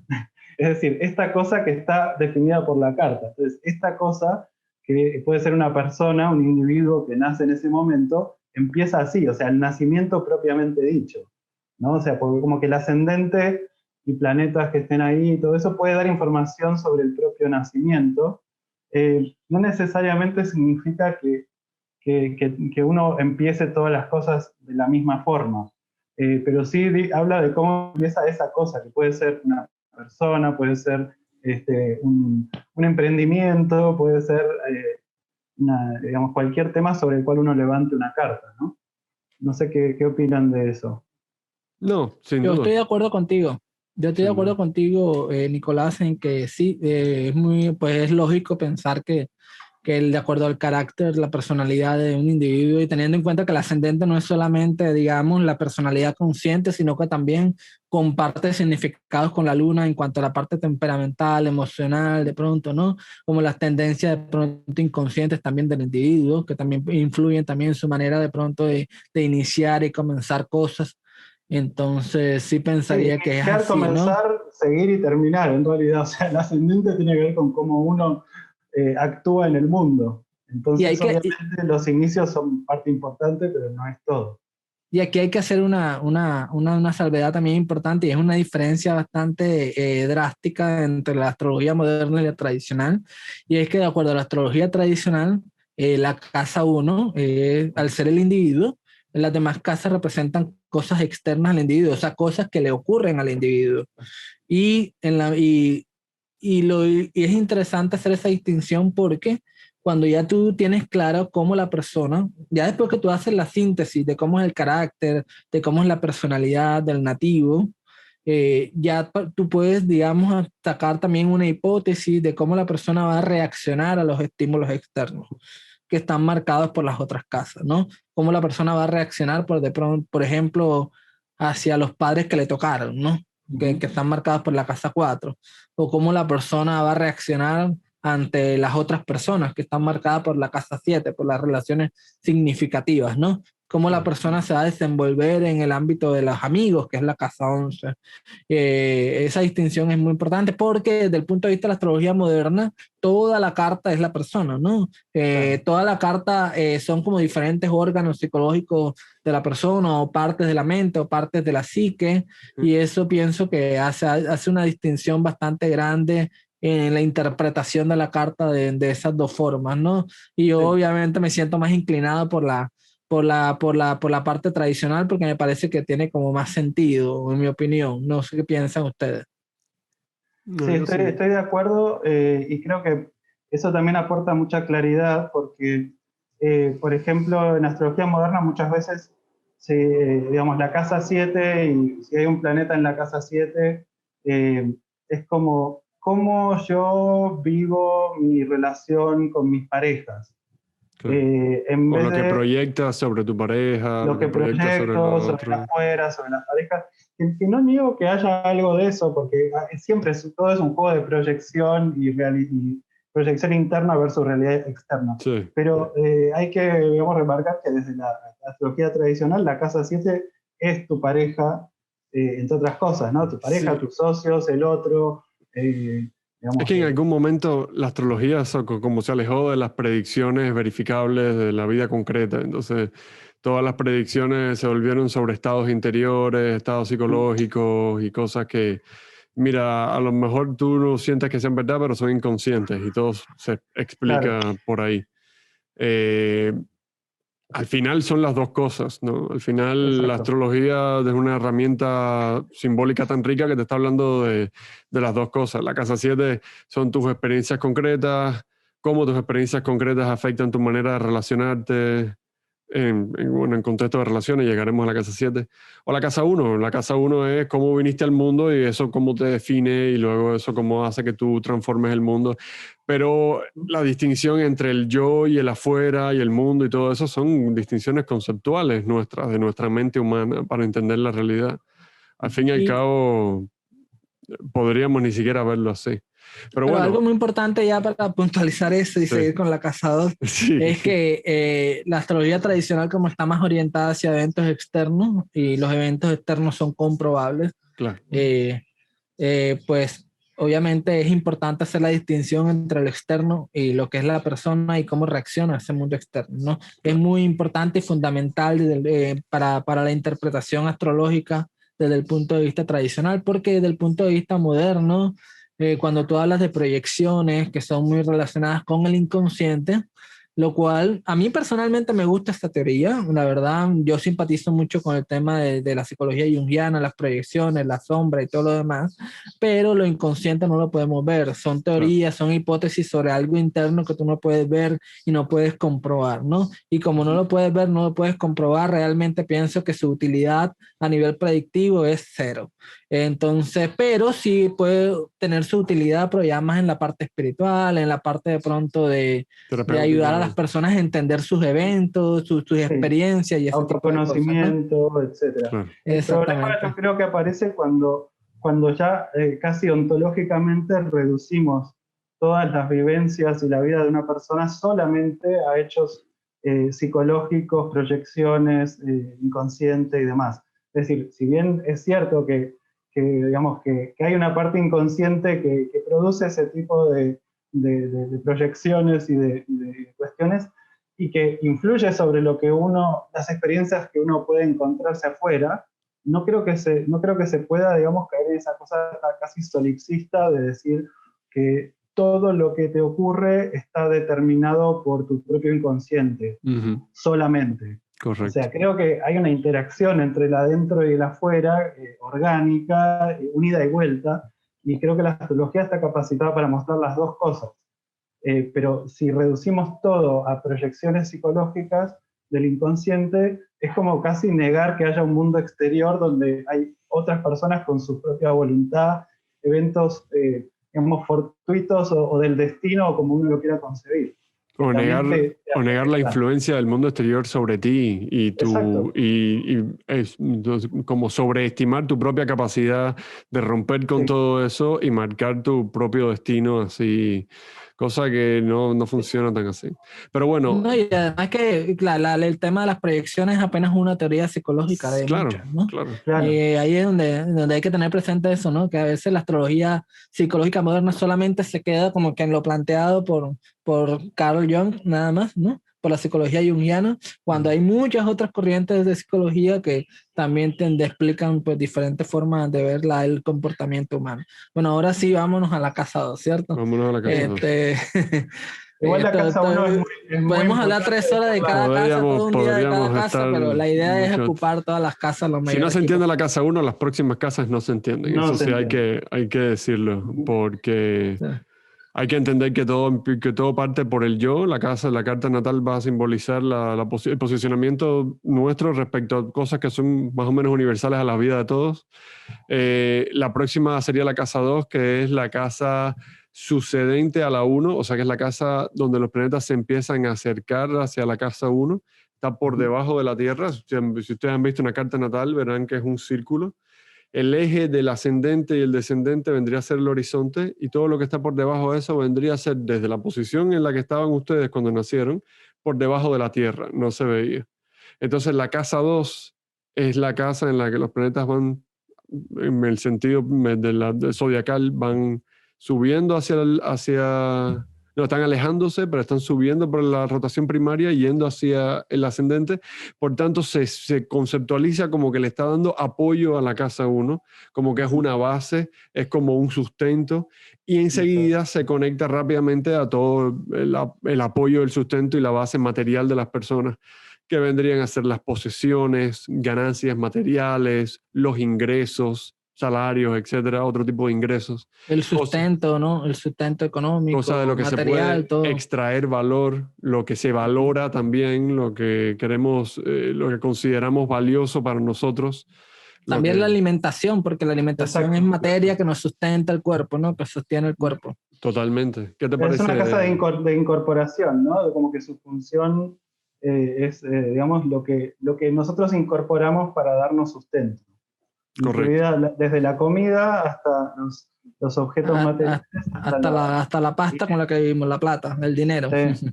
Es decir, esta cosa que está definida por la carta. Entonces, esta cosa, que puede ser una persona, un individuo que nace en ese momento, empieza así, o sea, el nacimiento propiamente dicho, ¿no? O sea, porque como que el ascendente y planetas que estén ahí y todo eso puede dar información sobre el propio nacimiento. No necesariamente significa que uno empiece todas las cosas de la misma forma, pero sí habla de cómo empieza esa cosa, que puede ser una persona, puede ser un emprendimiento, puede ser digamos, cualquier tema sobre el cual uno levante una carta, ¿no? No sé qué opinan de eso. No, sin duda. Yo estoy de acuerdo contigo. Yo estoy de acuerdo contigo, Nicolás, en que sí, pues es lógico pensar que de acuerdo al carácter, la personalidad de un individuo, y teniendo en cuenta que el ascendente no es solamente, digamos, la personalidad consciente, sino que también comparte significados con la luna en cuanto a la parte temperamental, emocional, de pronto, ¿no? Como las tendencias de pronto inconscientes también del individuo, que también influyen también en su manera de pronto de iniciar y comenzar cosas. Entonces sí pensaría que es así, comenzar, ¿no? Seguir y terminar, en realidad. O sea, el ascendente tiene que ver con cómo uno actúa en el mundo. Entonces, obviamente, los inicios son parte importante, pero no es todo. Y aquí hay que hacer una salvedad también importante, y es una diferencia bastante drástica entre la astrología moderna y la tradicional. Y es que, de acuerdo a la astrología tradicional, la casa 1, al ser el individuo, las demás casas representan cosas externas al individuo, o sea, cosas que le ocurren al individuo. Y es interesante hacer esa distinción porque cuando ya tú tienes claro cómo la persona, ya después que tú haces la síntesis de cómo es el carácter, de cómo es la personalidad del nativo, ya tú puedes, digamos, sacar también una hipótesis de cómo la persona va a reaccionar a los estímulos externos que están marcados por las otras casas, ¿no? Cómo la persona va a reaccionar, por ejemplo, hacia los padres que le tocaron, ¿no? Que están marcados por la casa 4, o cómo la persona va a reaccionar ante las otras personas que están marcadas por la casa 7, por las relaciones significativas, ¿no? Cómo la persona se va a desenvolver en el ámbito de los amigos, que es la casa 11. Esa distinción es muy importante porque desde el punto de vista de la astrología moderna, toda la carta es la persona, ¿no? Claro. Toda la carta son como diferentes órganos psicológicos de la persona, o partes de la mente, o partes de la psique, y eso pienso que hace una distinción bastante grande en la interpretación de la carta de esas dos formas, ¿no? Y yo obviamente me siento más inclinado por la por la parte tradicional, porque me parece que tiene como más sentido, en mi opinión. No sé qué piensan ustedes. Sí, estoy de acuerdo, y creo que eso también aporta mucha claridad porque, por ejemplo, en astrología moderna muchas veces, digamos, la casa 7, y si hay un planeta en la casa 7, es como cómo yo vivo mi relación con mis parejas. Claro. En O vez lo que de proyectas sobre tu pareja, lo que proyectas sobre el proyecto, sobre otro. afuera, sobre las parejas, que no niego que haya algo de eso, porque siempre todo es un juego de proyección y proyección interna versus realidad externa. Sí. Pero hay que, digamos, remarcar que desde la astrología tradicional, la casa 7 es tu pareja, entre otras cosas, ¿no? Tu pareja, Sí. tus socios, el otro. Es que en algún momento la astrología como se alejó de las predicciones verificables de la vida concreta, entonces todas las predicciones se volvieron sobre estados interiores, estados psicológicos y cosas que, mira, a lo mejor tú no sientes que sean verdad, pero son inconscientes y todo se explica Claro, por ahí. Al final son las dos cosas, ¿no? Al final la exacto. astrología es una herramienta simbólica tan rica que te está hablando de las dos cosas. La casa 7 son tus experiencias concretas, cómo tus experiencias concretas afectan tu manera de relacionarte bueno, en contexto de relaciones, llegaremos a la casa 7. O la casa 1. La casa 1 es cómo viniste al mundo y eso cómo te define y luego eso cómo hace que tú transformes el mundo. Pero la distinción entre el yo y el afuera y el mundo y todo eso son distinciones conceptuales nuestras, de nuestra mente humana para entender la realidad. Al fin y al Y, cabo, podríamos ni siquiera verlo así. Pero Pero algo bueno, muy importante ya para puntualizar eso y sí, seguir con la casa 2 sí, es que la astrología tradicional, como está más orientada hacia eventos externos y los eventos externos son comprobables, claro. pues obviamente es importante hacer la distinción entre lo externo y lo que es la persona y cómo reacciona a ese mundo externo, ¿no? Es muy importante y fundamental para la interpretación astrológica desde el punto de vista tradicional, porque desde el punto de vista moderno, cuando tú hablas de proyecciones que son muy relacionadas con el inconsciente, lo cual a mí personalmente me gusta esta teoría, la verdad, yo simpatizo mucho con el tema de la psicología junguiana, las proyecciones, la sombra y todo lo demás, pero lo inconsciente no lo podemos ver, son Claro. teorías, son hipótesis sobre algo interno que tú no puedes ver y no puedes comprobar, ¿no? Y como no lo puedes ver, no lo puedes comprobar, realmente pienso que su utilidad a nivel predictivo es cero. Entonces, pero sí puede tener su utilidad, pero ya más en la parte espiritual, en la parte de pronto de ayudar a las Terapéutica. personas a entender sus eventos, sus Sí, experiencias y ese tipo de cosas, ¿no? autoconocimiento, etcétera. Claro. El problema yo Exactamente. creo que aparece cuando ya casi ontológicamente reducimos todas las vivencias y la vida de una persona solamente a hechos psicológicos, proyecciones, inconsciente y demás. Es decir, si bien es cierto digamos, que hay una parte inconsciente que produce ese tipo de proyecciones y de cuestiones, y que influye sobre las experiencias que uno puede encontrarse afuera, no creo que se pueda, digamos, caer en esa cosa casi solipsista de decir que todo lo que te ocurre está determinado por tu propio inconsciente, Ujú. solamente. O Correcto. sea, creo que hay una interacción entre el adentro y el afuera, orgánica, unida y vuelta, y creo que la astrología está capacitada para mostrar las dos cosas. Pero si reducimos todo a proyecciones psicológicas del inconsciente, es como casi negar que haya un mundo exterior donde hay otras personas con su propia voluntad, eventos, digamos, fortuitos o del destino, o como uno lo quiera concebir, que O negar, también te o negar la afectan. influencia del mundo exterior sobre ti Exacto. como sobreestimar tu propia capacidad de romper con Sí. todo eso y marcar tu propio destino así, cosa que no funciona tan así. Pero bueno, No, y además que el tema de las proyecciones es apenas una teoría psicológica de claro, muchas, ¿no? claro. Claro. Ahí es donde hay que tener presente eso, ¿no? Que a veces la astrología psicológica moderna solamente se queda como que en lo planteado por Carl Jung, nada más, ¿no? Por la psicología junguiana, cuando hay muchas otras corrientes de psicología que también explican pues diferentes formas de ver el comportamiento humano. Bueno, ahora sí, vámonos a la casa 2, ¿cierto? Vámonos a la casa 2. Este, Igual la casa 1 es muy podemos hablar 3 horas de cada casa, todo un día de cada casa, pero la idea es ocupar todas las casas. Si no se entiende la casa 1, las próximas casas no se entienden. No Eso sí hay que decirlo, porque hay que entender que todo parte por el yo. La carta natal va a simbolizar el posicionamiento nuestro respecto a cosas que son más o menos universales a la vida de todos. La próxima sería la casa 2, que es la casa sucedente a la 1, o sea que es la casa donde los planetas se empiezan a acercar hacia la casa 1. Está por debajo de la Tierra. Si ustedes han visto una carta natal, verán que es un círculo. El eje del ascendente y el descendente vendría a ser el horizonte, y todo lo que está por debajo de eso vendría a ser desde la posición en la que estaban ustedes cuando nacieron, por debajo de la Tierra, no se veía. Entonces la casa 2 es la casa en la que los planetas van, en el sentido del zodiacal, van subiendo no, están alejándose, pero están subiendo por la rotación primaria, yendo hacia el ascendente. Por tanto, se conceptualiza como que le está dando apoyo a la casa 1, como que es una base, es como un sustento, y enseguida se conecta rápidamente a todo el apoyo, el sustento y la base material de las personas, que vendrían a ser las posesiones, ganancias materiales, los ingresos, salarios, etcétera, otro tipo de ingresos. El sustento, ¿no? El sustento económico, cosa de lo que material, se puede todo. Extraer valor, lo que se valora también, lo que queremos, lo que consideramos valioso para nosotros. También la alimentación, porque la alimentación es materia que nos sustenta el cuerpo, ¿no? Que sostiene el cuerpo. Totalmente. ¿Qué te parece? Es una casa de incorporación, ¿no? Como que su función es, digamos, lo que nosotros incorporamos para darnos sustento. Correcto. Desde la comida hasta los objetos materiales. Hasta la pasta con la que vivimos, la plata, el dinero. Sí.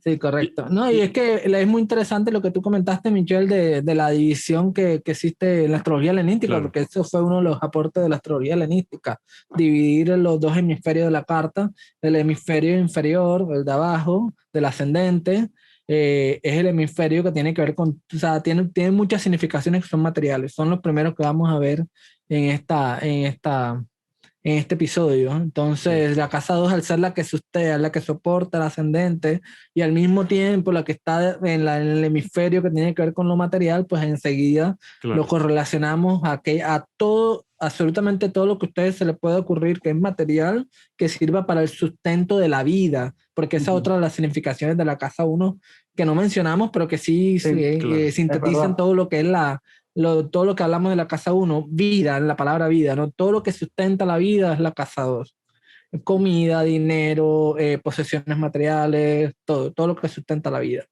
Sí, correcto. No, y es que es muy interesante lo que tú comentaste, Michelle, de la división que existe en la astrología helenística, claro. Porque eso fue uno de los aportes de la astrología helenística, dividir los dos hemisferios de la carta, el hemisferio inferior, el de abajo, del ascendente, es el hemisferio que tiene que ver con, o sea, tiene muchas significaciones que son materiales, son los primeros que vamos a ver en este episodio. Entonces, la casa 2, al ser la que sustenta, la que soporta el ascendente, y al mismo tiempo la que está en el hemisferio que tiene que ver con lo material, pues enseguida lo correlacionamos a todo, absolutamente todo lo que a ustedes se les puede ocurrir que es material, que sirva para el sustento de la vida, porque esa es otra de las significaciones de la casa 1 que no mencionamos, pero que sí sintetizan todo lo que es todo lo que hablamos de la casa 1, vida, la palabra vida, ¿no? Todo lo que sustenta la vida es la casa 2. Comida, dinero, posesiones materiales, todo lo que sustenta la vida.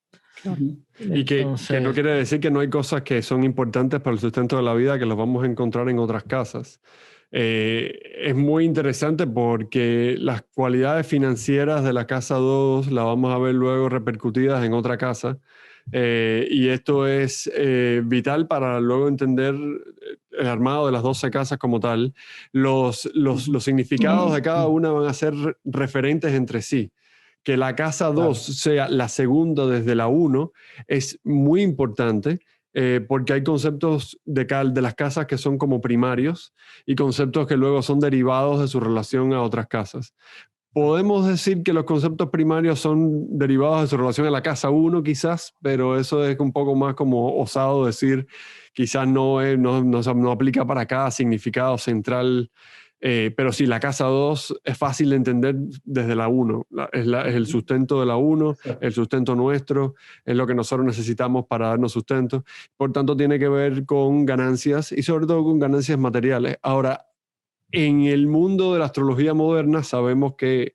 Y que no quiere decir que no hay cosas que son importantes para el sustento de la vida que los vamos a encontrar en otras casas. Es muy interesante porque las cualidades financieras de la casa 2 las vamos a ver luego repercutidas en otra casa. Y esto es vital para luego entender el armado de las 12 casas como tal. Los significados de cada una van a ser referentes entre sí. Que la casa 2 sea la segunda desde la 1 es muy importante, porque hay conceptos de las casas que son como primarios y conceptos que luego son derivados de su relación a otras casas. Podemos decir que los conceptos primarios son derivados de su relación a la casa 1 quizás, pero eso es un poco más como osado decir, quizás no aplica para cada significado central. Pero sí, la casa 2 es fácil de entender desde la 1. Es el sustento de la 1, el sustento nuestro, es lo que nosotros necesitamos para darnos sustento. Por tanto, tiene que ver con ganancias y sobre todo con ganancias materiales. Ahora, en el mundo de la astrología moderna sabemos que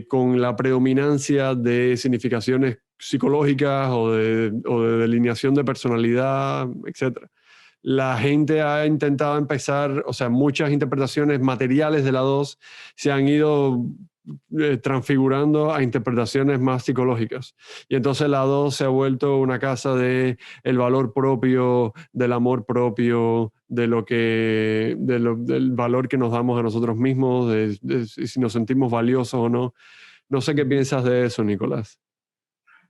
con la predominancia de significaciones psicológicas o de delineación de personalidad, etcétera, la gente ha intentado empezar, o sea, muchas interpretaciones materiales de la 2 se han ido transfigurando a interpretaciones más psicológicas. Y entonces la 2 se ha vuelto una casa de el valor propio, del amor propio, del valor que nos damos a nosotros mismos, de si nos sentimos valiosos o no. No sé qué piensas de eso, Nicolás.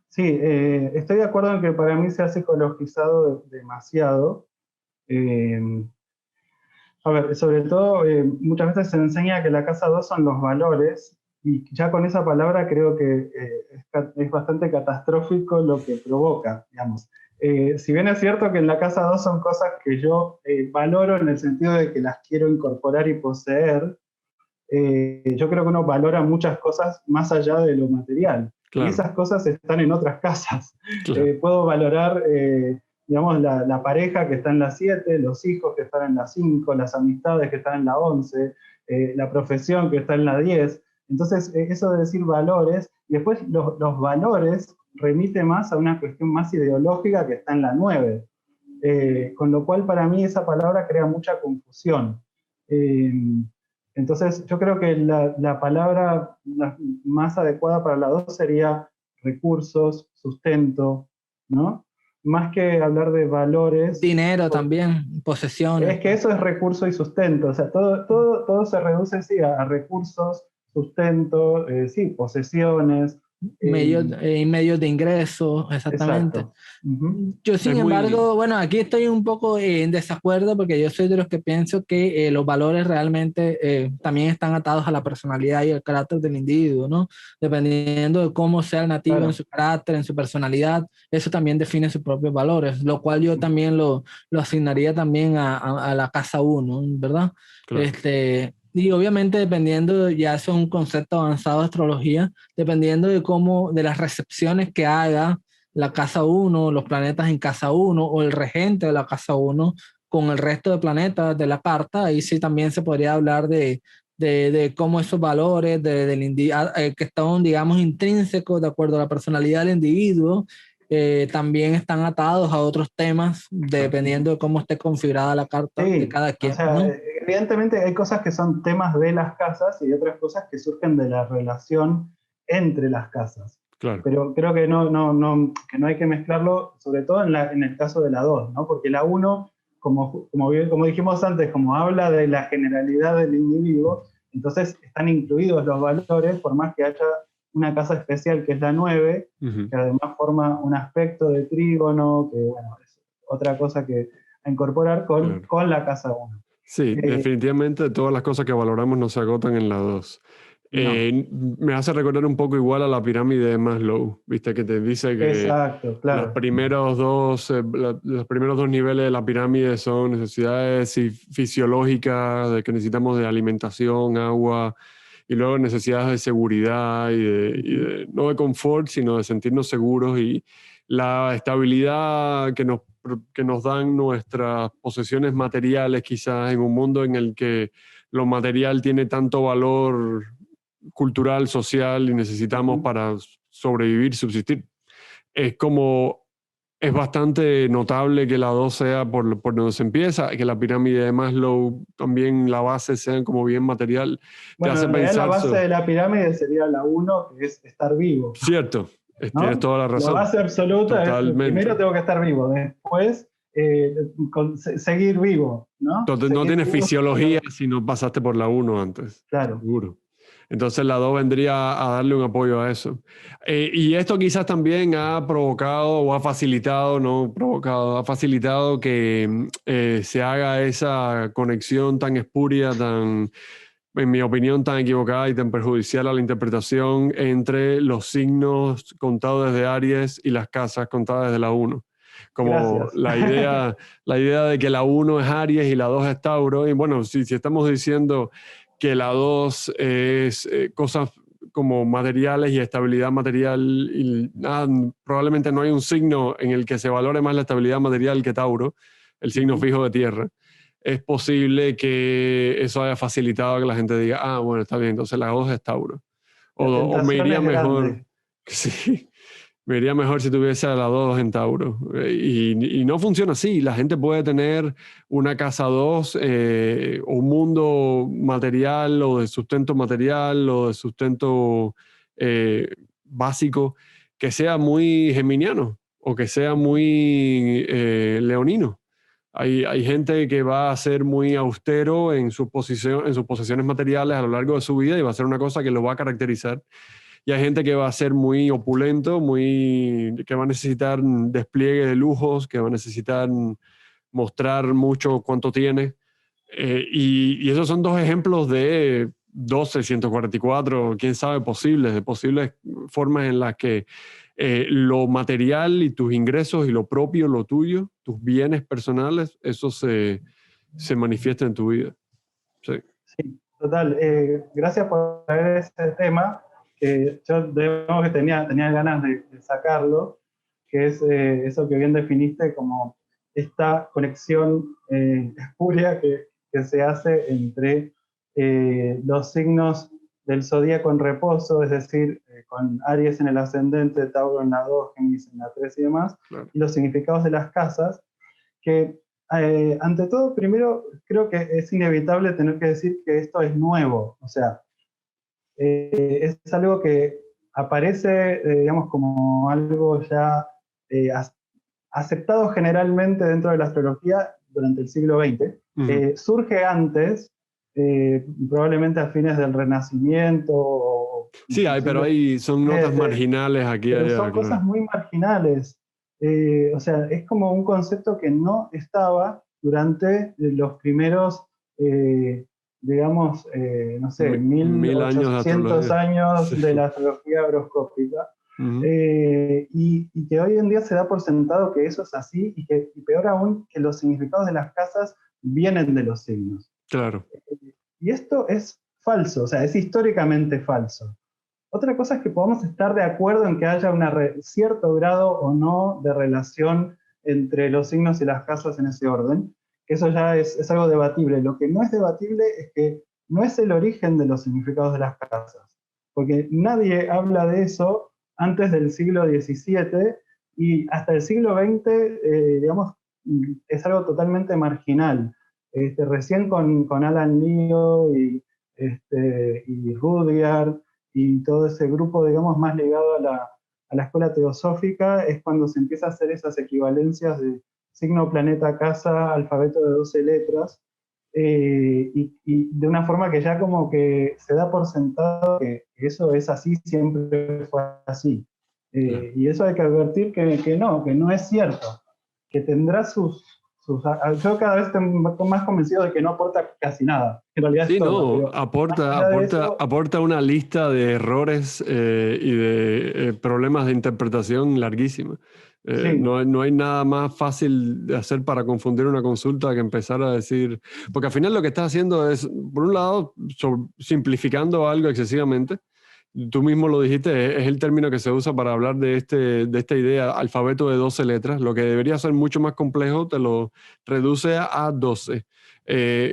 Sí, estoy de acuerdo en que para mí se ha psicologizado demasiado. A ver, sobre todo, muchas veces se enseña que la casa 2 son los valores, y ya con esa palabra creo que es bastante catastrófico lo que provoca, digamos. Si bien es cierto que en la casa 2 son cosas que yo valoro en el sentido de que las quiero incorporar y poseer, yo creo que uno valora muchas cosas más allá de lo material. Claro. Y esas cosas están en otras casas. Claro. Puedo valorar, digamos, la pareja que está en la 7, los hijos que están en la 5, las amistades que están en la 11, la profesión que está en la 10. Entonces, eso de decir valores, y después los valores remite más a una cuestión más ideológica que está en la 9. Con lo cual, para mí, esa palabra crea mucha confusión. Entonces, yo creo que la palabra más adecuada para la 2 sería recursos, sustento, ¿no? Más que hablar de valores. Dinero también, posesiones. Es que eso es recurso y sustento, o sea, todo se reduce sí, a recursos, sustento, sí, posesiones. Medios de ingreso, exactamente. Yo, sin embargo, bueno, aquí estoy un poco en desacuerdo porque yo soy de los que pienso que los valores realmente también están atados a la personalidad y el carácter del individuo, ¿no? Dependiendo de cómo sea el nativo en su carácter, en su personalidad, eso también define sus propios valores, lo cual yo también lo asignaría también a la casa 1, ¿verdad? Claro. Y obviamente dependiendo, ya eso es un concepto avanzado de astrología, dependiendo de las recepciones que haga la casa 1, los planetas en casa 1 o el regente de la casa 1 con el resto de planetas de la carta, ahí sí también se podría hablar de cómo esos valores que están, digamos, intrínsecos de acuerdo a la personalidad del individuo, también están atados a otros temas dependiendo de cómo esté configurada la carta de cada quien. O sea, ¿no? Evidentemente hay cosas que son temas de las casas y otras cosas que surgen de la relación entre las casas. Claro. Pero creo que no hay que mezclarlo, sobre todo en el caso de la 2, ¿no? Porque la 1, como dijimos antes, como habla de la generalidad del individuo, entonces están incluidos los valores, por más que haya una casa especial que es la 9, que además forma un aspecto de trígono, que bueno, es otra cosa que a incorporar con la casa 1. Sí, definitivamente todas las cosas que valoramos no se agotan en la 2. Me hace recordar un poco igual a la pirámide de Maslow, viste, que te dice que exacto, claro. los primeros dos niveles de la pirámide son necesidades fisiológicas, de que necesitamos de alimentación, agua, y luego necesidades de seguridad y no de confort, sino de sentirnos seguros, y la estabilidad que nos dan nuestras posesiones materiales, quizás en un mundo en el que lo material tiene tanto valor cultural, social, y necesitamos para sobrevivir, subsistir. Es bastante notable que la 2 sea por donde se empieza, que la pirámide de Maslow también la base sea como bien material. Bueno, te hace pensar la base de la pirámide sería la 1, que es estar vivo. Cierto, ¿no? Tienes toda la razón. La base absoluta totalmente. Es, primero tengo que estar vivo, después seguir vivo, ¿no? Entonces no tienes fisiología si no pasaste por la 1 antes. Claro. Seguro. Entonces la 2 vendría a darle un apoyo a eso. Y esto quizás también ha provocado o ha facilitado, no provocado, ha facilitado que se haga esa conexión tan espuria, tan, en mi opinión, tan equivocada y tan perjudicial a la interpretación entre los signos contados desde Aries y las casas contadas desde la 1. Como la idea de que la 1 es Aries y la 2 es Tauro. Y bueno, si estamos diciendo que la 2 es cosas como materiales y estabilidad material, y probablemente no hay un signo en el que se valore más la estabilidad material que Tauro, el signo fijo de tierra. Es posible que eso haya facilitado que la gente diga, bueno, está bien, entonces la 2 es Tauro. O me iría mejor. Sí. Me iría mejor si tuviese a la 2 en Tauro. Y no funciona así. La gente puede tener una casa 2, o un mundo material, o de sustento material, o de sustento básico, que sea muy geminiano, o que sea muy leonino. Hay gente que va a ser muy austero en sus posesiones materiales a lo largo de su vida, y va a ser una cosa que lo va a caracterizar. Y hay gente que va a ser muy opulento, que va a necesitar despliegue de lujos, que va a necesitar mostrar mucho cuánto tiene. Y esos son dos ejemplos de 12, 144, quién sabe, de posibles formas en las que lo material y tus ingresos y lo propio, lo tuyo, tus bienes personales, eso se manifiesta en tu vida. Sí. Sí, total. Gracias por traer ese tema, que yo digamos que tenía ganas de sacarlo, que es eso que bien definiste como esta conexión espuria que se hace entre los signos del zodíaco en reposo, es decir, con Aries en el ascendente, Tauro en la 2, Géminis en la 3 y demás, Claro. y los significados de las casas, que ante todo, primero, creo que es inevitable tener que decir que esto es nuevo, o sea, es algo que aparece, digamos, como algo ya aceptado generalmente dentro de la astrología durante el siglo XX. Surge antes, probablemente a fines del Renacimiento. Sí, pero son notas marginales aquí. Pero allá, son cosas muy marginales. O sea, es como un concepto que no estaba durante los primeros, digamos, no sé, 1800 años de la astrología horoscópica. Y que hoy en día se da por sentado que eso es así y peor aún, que los significados de las casas vienen de los signos. Claro. Y esto es falso, o sea, es históricamente falso. Otra cosa es que podamos estar de acuerdo en que haya cierto grado o no de relación entre los signos y las casas en ese orden, que eso ya es algo debatible. Lo que no es debatible es que no es el origen de los significados de las casas, porque nadie habla de eso antes del siglo XVII y hasta el siglo XX, digamos, es algo totalmente marginal. Recién con Alan Lee y Rudyard y todo ese grupo, digamos, más ligado a la escuela teosófica, es cuando se empieza a hacer esas equivalencias de signo, planeta, casa, alfabeto de 12 letras, y de una forma que ya como que se da por sentado que eso es así, siempre fue así. Y eso hay que advertir que no es cierto, que tendrá sus... Yo cada vez estoy más convencido de que no aporta casi nada. En realidad sí, es todo, no, aporta una lista de errores y de problemas de interpretación larguísima. Sí. No hay nada más fácil de hacer para confundir una consulta que empezar a decir, porque al final lo que estás haciendo es, por un lado, simplificando algo excesivamente. Tú mismo lo dijiste, es el término que se usa para hablar de esta idea, alfabeto de 12 letras. Lo que debería ser mucho más complejo te lo reduce a 12.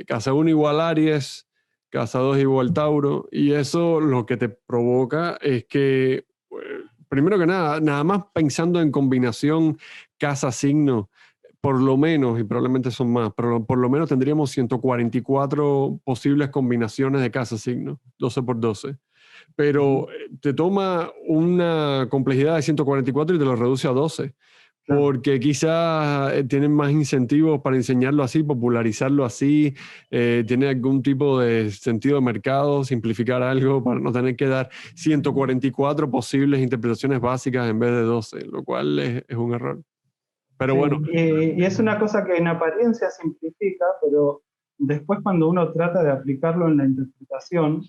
Casa 1 igual Aries, casa 2 igual Tauro, y eso lo que te provoca es que, primero que nada más pensando en combinación casa-signo, por lo menos, y probablemente son más, pero por lo menos tendríamos 144 posibles combinaciones de casa-signo, 12 por 12. Pero te toma una complejidad de 144 y te lo reduce a 12. Porque quizás tienen más incentivos para enseñarlo así, popularizarlo así, tiene algún tipo de sentido de mercado, simplificar algo para no tener que dar 144 posibles interpretaciones básicas en vez de 12, lo cual es un error. Pero sí, bueno. Y es una cosa que en apariencia simplifica, pero después cuando uno trata de aplicarlo en la interpretación,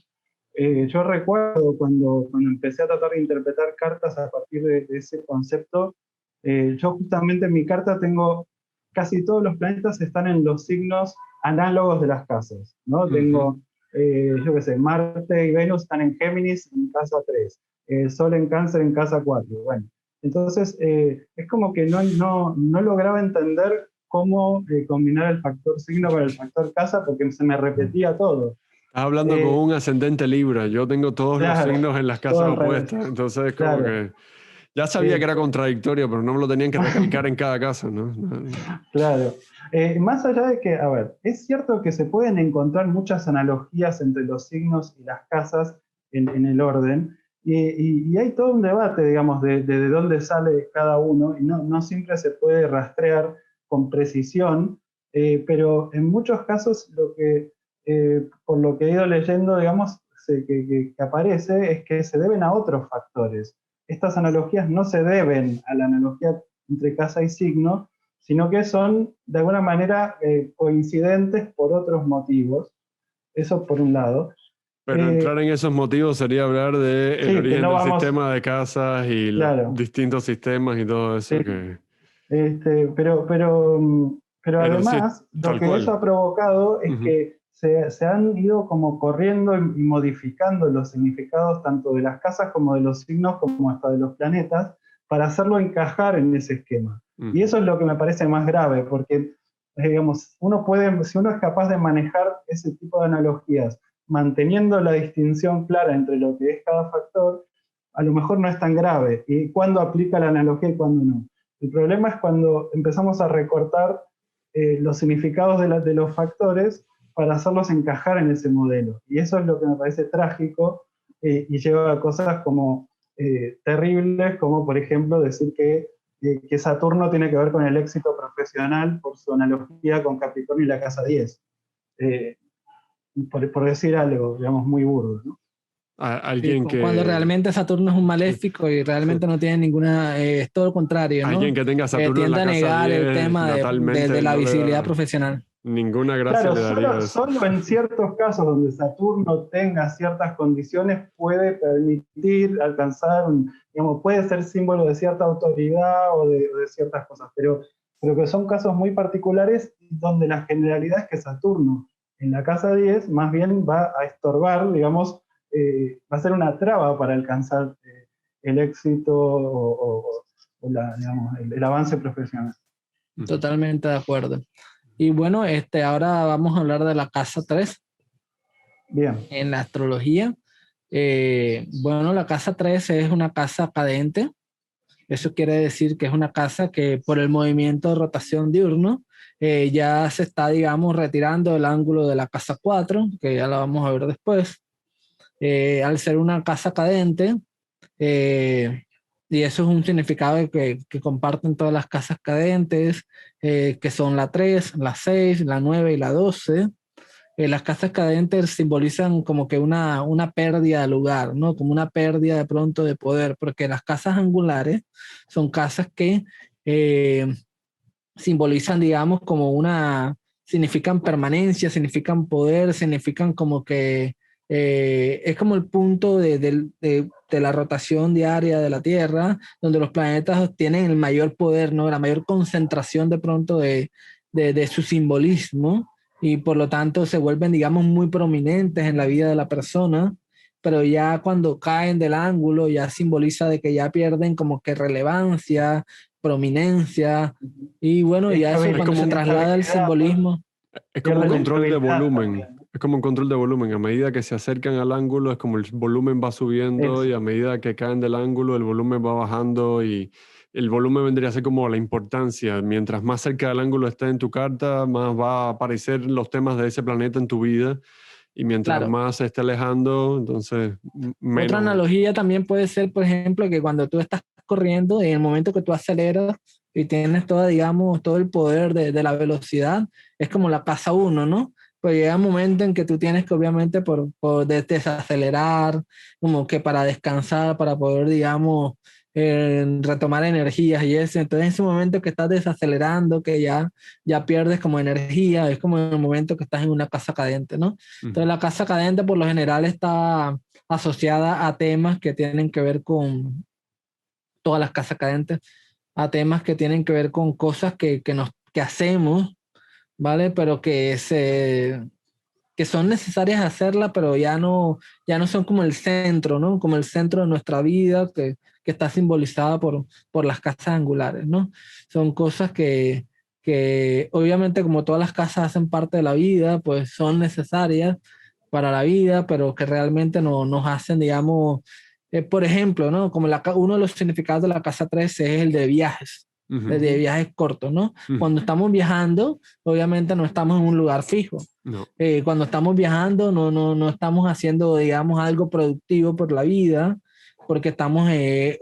yo recuerdo cuando empecé a tratar de interpretar cartas a partir de ese concepto, yo justamente en mi carta tengo casi todos los planetas están en los signos análogos de las casas, ¿no? Tengo, yo qué sé, Marte y Venus están en Géminis en casa 3, Sol en Cáncer en casa 4, bueno. Entonces, es como que no lograba entender cómo combinar el factor signo con el factor casa porque se me repetía todo. Estás hablando con un ascendente Libra. Yo tengo todos los signos en las casas opuestas. Entonces, como que ya sabía que era contradictorio, pero no me lo tenían que recalcar en cada casa, ¿no? Claro. Más allá de que, a ver, es cierto que se pueden encontrar muchas analogías entre los signos y las casas en el orden, y hay todo un debate, digamos, de dónde sale cada uno, y no siempre se puede rastrear con precisión, pero en muchos casos por lo que he ido leyendo, digamos, que aparece es que se deben a otros factores. Estas analogías no se deben a la analogía entre casa y signo, sino que son de alguna manera coincidentes por otros motivos. Eso por un lado. Pero entrar en esos motivos sería hablar del Sí, que origen no del vamos, sistema de casas y los claro. distintos sistemas y todo eso. Sí. Que... Pero Pero sí, además, lo tal que eso cual. ha provocado es Ujú, que se han ido como corriendo y modificando los significados tanto de las casas como de los signos, como hasta de los planetas, para hacerlo encajar en ese esquema. Y ujú, eso es lo que me parece más grave, porque, digamos, si uno es capaz de manejar ese tipo de analogías, manteniendo la distinción clara entre lo que es cada factor, a lo mejor no es tan grave. Y cuándo aplica la analogía y cuándo no. El problema es cuando empezamos a recortar los significados de los factores para hacerlos encajar en ese modelo. Y eso es lo que me parece trágico y lleva a cosas como terribles, como por ejemplo decir que Saturno tiene que ver con el éxito profesional por su analogía con Capricornio y la casa 10. Eh, por decir algo, digamos, muy burdo, ¿no? Sí, Alguien cuando que... realmente Saturno es un maléfico y realmente no tiene ninguna, es todo lo contrario, Alguien ¿no? que tenga Saturno en Tiende la a casa negar el 10 tema de natalmente la no le visibilidad da profesional. ninguna gracia, Claro, le daría eso. solo en ciertos casos donde Saturno tenga ciertas condiciones puede permitir alcanzar, digamos, puede ser símbolo de cierta autoridad o de ciertas cosas, pero que son casos muy particulares donde la generalidad es que Saturno en la casa 10 más bien va a estorbar, digamos, va a ser una traba para alcanzar el éxito digamos, el avance profesional. Ujú. Totalmente de acuerdo. Y bueno, ahora vamos a hablar de la casa 3 Bien, en la astrología. Bueno, la casa 3 es una casa cadente. Eso quiere decir que es una casa que por el movimiento de rotación diurno ya se está, digamos, retirando del ángulo de la casa 4, que ya la vamos a ver después. Al ser una casa cadente, eh, y eso es un significado que comparten todas las casas cadentes, que son la 3, la 6, la 9 y la 12. Las casas cadentes simbolizan como que una pérdida de lugar, ¿no? Como una pérdida de pronto de poder, porque las casas angulares son casas que eh, simbolizan, digamos, como significan permanencia, significan poder, significan como que es como el punto de la rotación diaria de la Tierra, donde los planetas tienen el mayor poder, ¿no? La mayor concentración de pronto de su simbolismo y por lo tanto se vuelven, digamos, muy prominentes en la vida de la persona, pero ya cuando caen del ángulo ya simboliza de que ya pierden como que relevancia, prominencia, y bueno, ya eso Es cuando se como, traslada al estabilidad, simbolismo, es como un pierden control de estabilidad volumen. también. Es como un control de volumen. A medida que se acercan al ángulo, es como el volumen va subiendo y a medida que caen del ángulo, el volumen va bajando y el volumen vendría a ser como la importancia. Mientras más cerca del ángulo esté en tu carta, más va a aparecer los temas de ese planeta en tu vida. Y mientras claro. más se esté alejando, entonces Otra menos. analogía también puede ser, por ejemplo, que cuando tú estás corriendo, en el momento que tú aceleras y tienes toda, digamos, todo el poder de la velocidad, es como la casa uno, ¿no? Pues llega un momento en que tú tienes que, obviamente, por desacelerar, como que para descansar, para poder, digamos, retomar energías y eso. Entonces, en ese momento que estás desacelerando, que ya pierdes como energía, es como en el momento que estás en una casa cadente, ¿no? Entonces, Ujú. la casa cadente por lo general está asociada a temas que tienen que ver con todas las casas cadentes, a temas que tienen que ver con cosas que hacemos, ¿vale? Pero que son necesarias hacerlas, pero ya no son como el centro, ¿no? Como el centro de nuestra vida, que está simbolizada por las casas angulares, ¿no? Son cosas que obviamente como todas las casas hacen parte de la vida, pues son necesarias para la vida, pero que realmente no nos hacen, digamos, por ejemplo, ¿no? Como uno de los significados de la casa 13 es el de viajes, el Ujú. de viajes cortos, ¿no? Ujú. Cuando estamos viajando, obviamente no estamos en un lugar fijo. No, Cuando estamos viajando, no estamos haciendo, digamos, algo productivo por la vida, porque estamos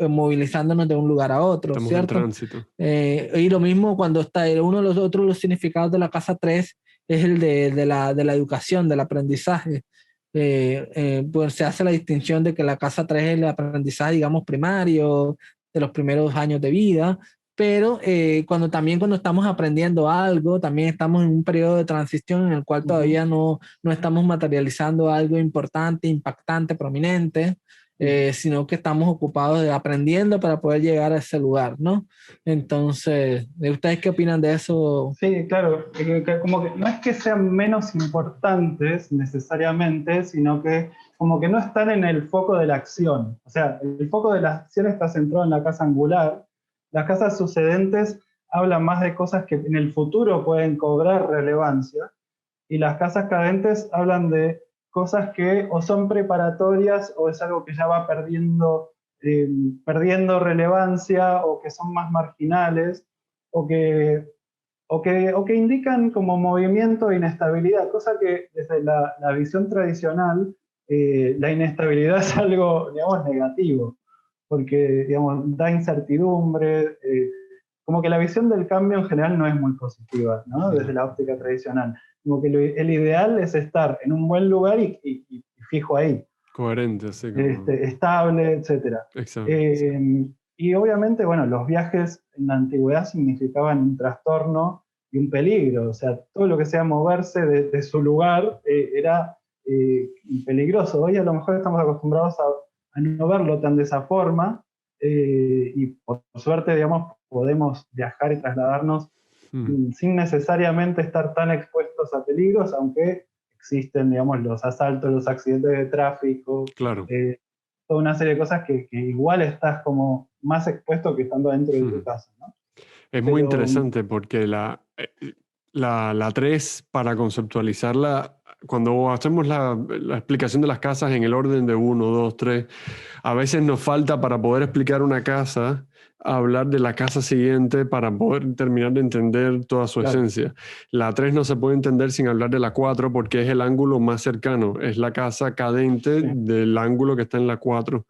movilizándonos de un lugar a otro, estamos en ¿cierto? tránsito. Y lo mismo cuando está uno de los otros los significados de la casa 3 es el de la educación, del aprendizaje. Pues se hace la distinción de que la casa 3 es el aprendizaje, digamos, primario, de los primeros años de vida, pero cuando estamos aprendiendo algo, también estamos en un periodo de transición en el cual todavía no estamos materializando algo importante, impactante, prominente, sino que estamos ocupados de aprendiendo para poder llegar a ese lugar, ¿no? Entonces, ¿ustedes qué opinan de eso? Sí, claro, como que no es que sean menos importantes necesariamente, sino que como que no están en el foco de la acción. O sea, el foco de la acción está centrado en la casa angular. Las casas sucedentes hablan más de cosas que en el futuro pueden cobrar relevancia, y las casas cadentes hablan de cosas que o son preparatorias o es algo que ya va perdiendo relevancia, o que son más marginales, o que indican como movimiento e inestabilidad, cosa que desde la visión tradicional, la inestabilidad es algo, digamos, negativo, porque, digamos, da incertidumbre, como que la visión del cambio en general no es muy positiva, ¿no? Desde la óptica tradicional. Como que el ideal es estar en un buen lugar y fijo ahí. Coherente, así como... Estable, etc. Exacto. Y obviamente, bueno, los viajes en la antigüedad significaban un trastorno y un peligro. O sea, todo lo que sea moverse de su lugar era peligroso. Hoy a lo mejor estamos acostumbrados a no verlo tan de esa forma, y por suerte, digamos, podemos viajar y trasladarnos sin necesariamente estar tan expuestos a peligros, aunque existen, digamos, los asaltos, los accidentes de tráfico, claro. Toda una serie de cosas que igual estás como más expuesto que estando dentro de tu casa, ¿no? Es muy interesante porque la 3, para conceptualizarla, cuando hacemos la explicación de las casas en el orden de 1, 2, 3, a veces nos falta para poder explicar una casa, hablar de la casa siguiente para poder terminar de entender toda su esencia. La 3 no se puede entender sin hablar de la 4 porque es el ángulo más cercano, es la casa cadente del ángulo que está en la 4.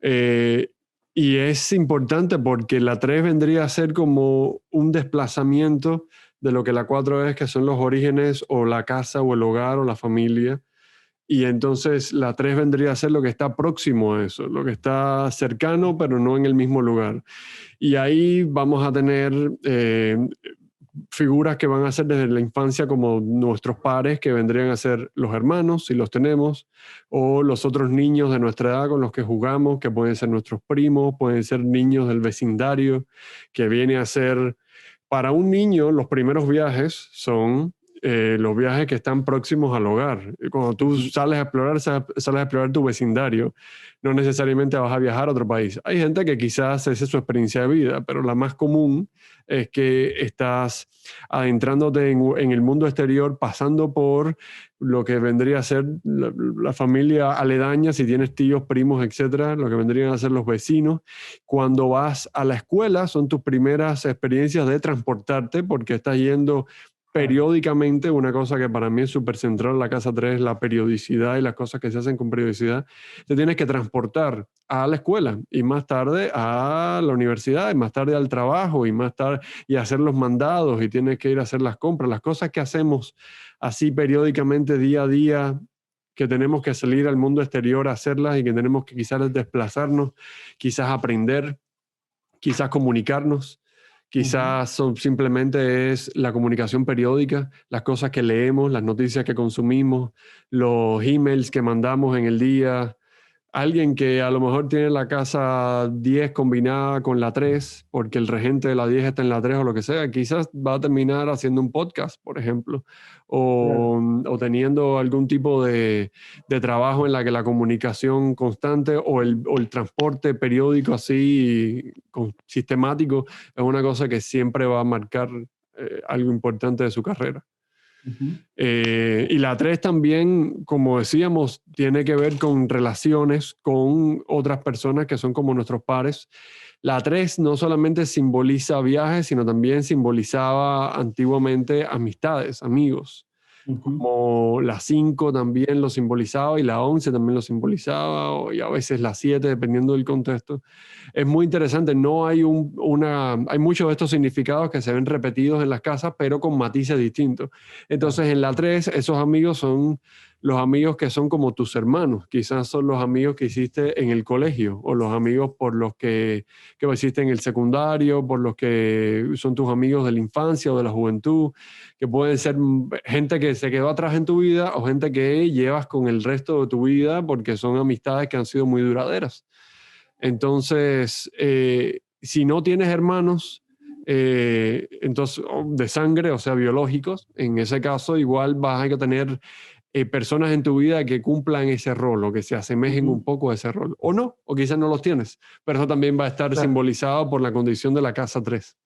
Y es importante porque la 3 vendría a ser como un desplazamiento de lo que la 4 es, que son los orígenes o la casa o el hogar o la familia. Y entonces la 3 vendría a ser lo que está próximo a eso, lo que está cercano pero no en el mismo lugar. Y ahí vamos a tener figuras que van a ser desde la infancia como nuestros pares, que vendrían a ser los hermanos, si los tenemos, o los otros niños de nuestra edad con los que jugamos, que pueden ser nuestros primos, pueden ser niños del vecindario, que viene a ser, para un niño, los primeros viajes son los viajes que están próximos al hogar. Cuando tú sales a explorar tu vecindario, no necesariamente vas a viajar a otro país. Hay gente que quizás esa es su experiencia de vida, pero la más común es que estás adentrándote en el mundo exterior, pasando por lo que vendría a ser la familia aledaña, si tienes tíos, primos, etcétera, lo que vendrían a ser los vecinos. Cuando vas a la escuela, son tus primeras experiencias de transportarte, porque estás yendo periódicamente. Una cosa que para mí es súper central en la casa 3, la periodicidad y las cosas que se hacen con periodicidad. Te tienes que transportar a la escuela y más tarde a la universidad y más tarde al trabajo y más tarde y hacer los mandados y tienes que ir a hacer las compras. Las cosas que hacemos así periódicamente, día a día, que tenemos que salir al mundo exterior a hacerlas y que tenemos que quizás desplazarnos, quizás aprender, quizás comunicarnos. Quizás simplemente es la comunicación periódica, las cosas que leemos, las noticias que consumimos, los emails que mandamos en el día. Alguien que a lo mejor tiene la casa 10 combinada con la 3, porque el regente de la 10 está en la 3 o lo que sea, quizás va a terminar haciendo un podcast, por ejemplo, o teniendo algún tipo de trabajo en la que la comunicación constante o el transporte periódico así sistemático es una cosa que siempre va a marcar algo importante de su carrera. Y la 3 también, como decíamos, tiene que ver con relaciones con otras personas que son como nuestros pares. La 3 no solamente simboliza viajes, sino también simbolizaba antiguamente amistades, amigos. Como la 5 también lo simbolizaba y la 11 también lo simbolizaba, y a veces la 7, dependiendo del contexto. Es muy interesante, no hay hay muchos de estos significados que se ven repetidos en las casas, pero con matices distintos. Entonces en la 3 esos amigos son los amigos que son como tus hermanos, quizás son los amigos que hiciste en el colegio o los amigos por los que hiciste en el secundario, por los que son tus amigos de la infancia o de la juventud, que pueden ser gente que se quedó atrás en tu vida o gente que llevas con el resto de tu vida porque son amistades que han sido muy duraderas. Entonces, si no tienes hermanos, entonces, de sangre, o sea, biológicos, en ese caso igual vas a tener personas en tu vida que cumplan ese rol o que se asemejen un poco a ese rol. O no, o quizás no los tienes, pero eso también va a estar simbolizado por la condición de la casa 3.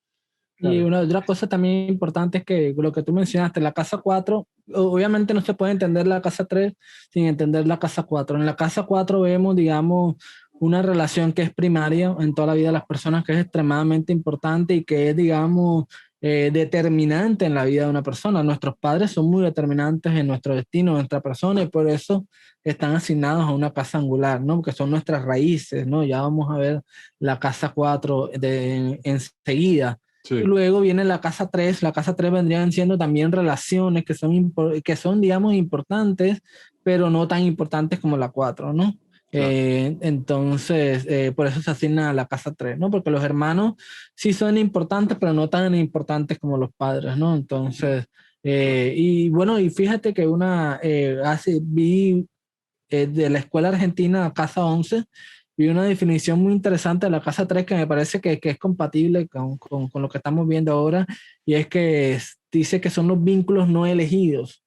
Y una otra cosa también importante es que lo que tú mencionaste, la casa 4, obviamente no se puede entender la casa 3 sin entender la casa 4. En la casa 4 vemos, digamos, una relación que es primaria en toda la vida de las personas, que es extremadamente importante y que es, digamos, determinante en la vida de una persona. Nuestros padres son muy determinantes en nuestro destino, en nuestra persona, y por eso están asignados a una casa angular, ¿no? Porque son nuestras raíces, ¿no? Ya vamos a ver la casa 4 enseguida. Sí. Y luego viene la casa 3. La casa 3 vendrían siendo también relaciones que son, digamos, importantes, pero no tan importantes como la 4, ¿no? Claro. Entonces, por eso se asigna a la casa 3, ¿no? Porque los hermanos sí son importantes, pero no tan importantes como los padres, ¿no? Entonces, y bueno, y fíjate que vi de la escuela argentina, casa 11, vi una definición muy interesante de la casa 3 que me parece que es compatible con lo que estamos viendo ahora, y es que dice que son los vínculos no elegidos.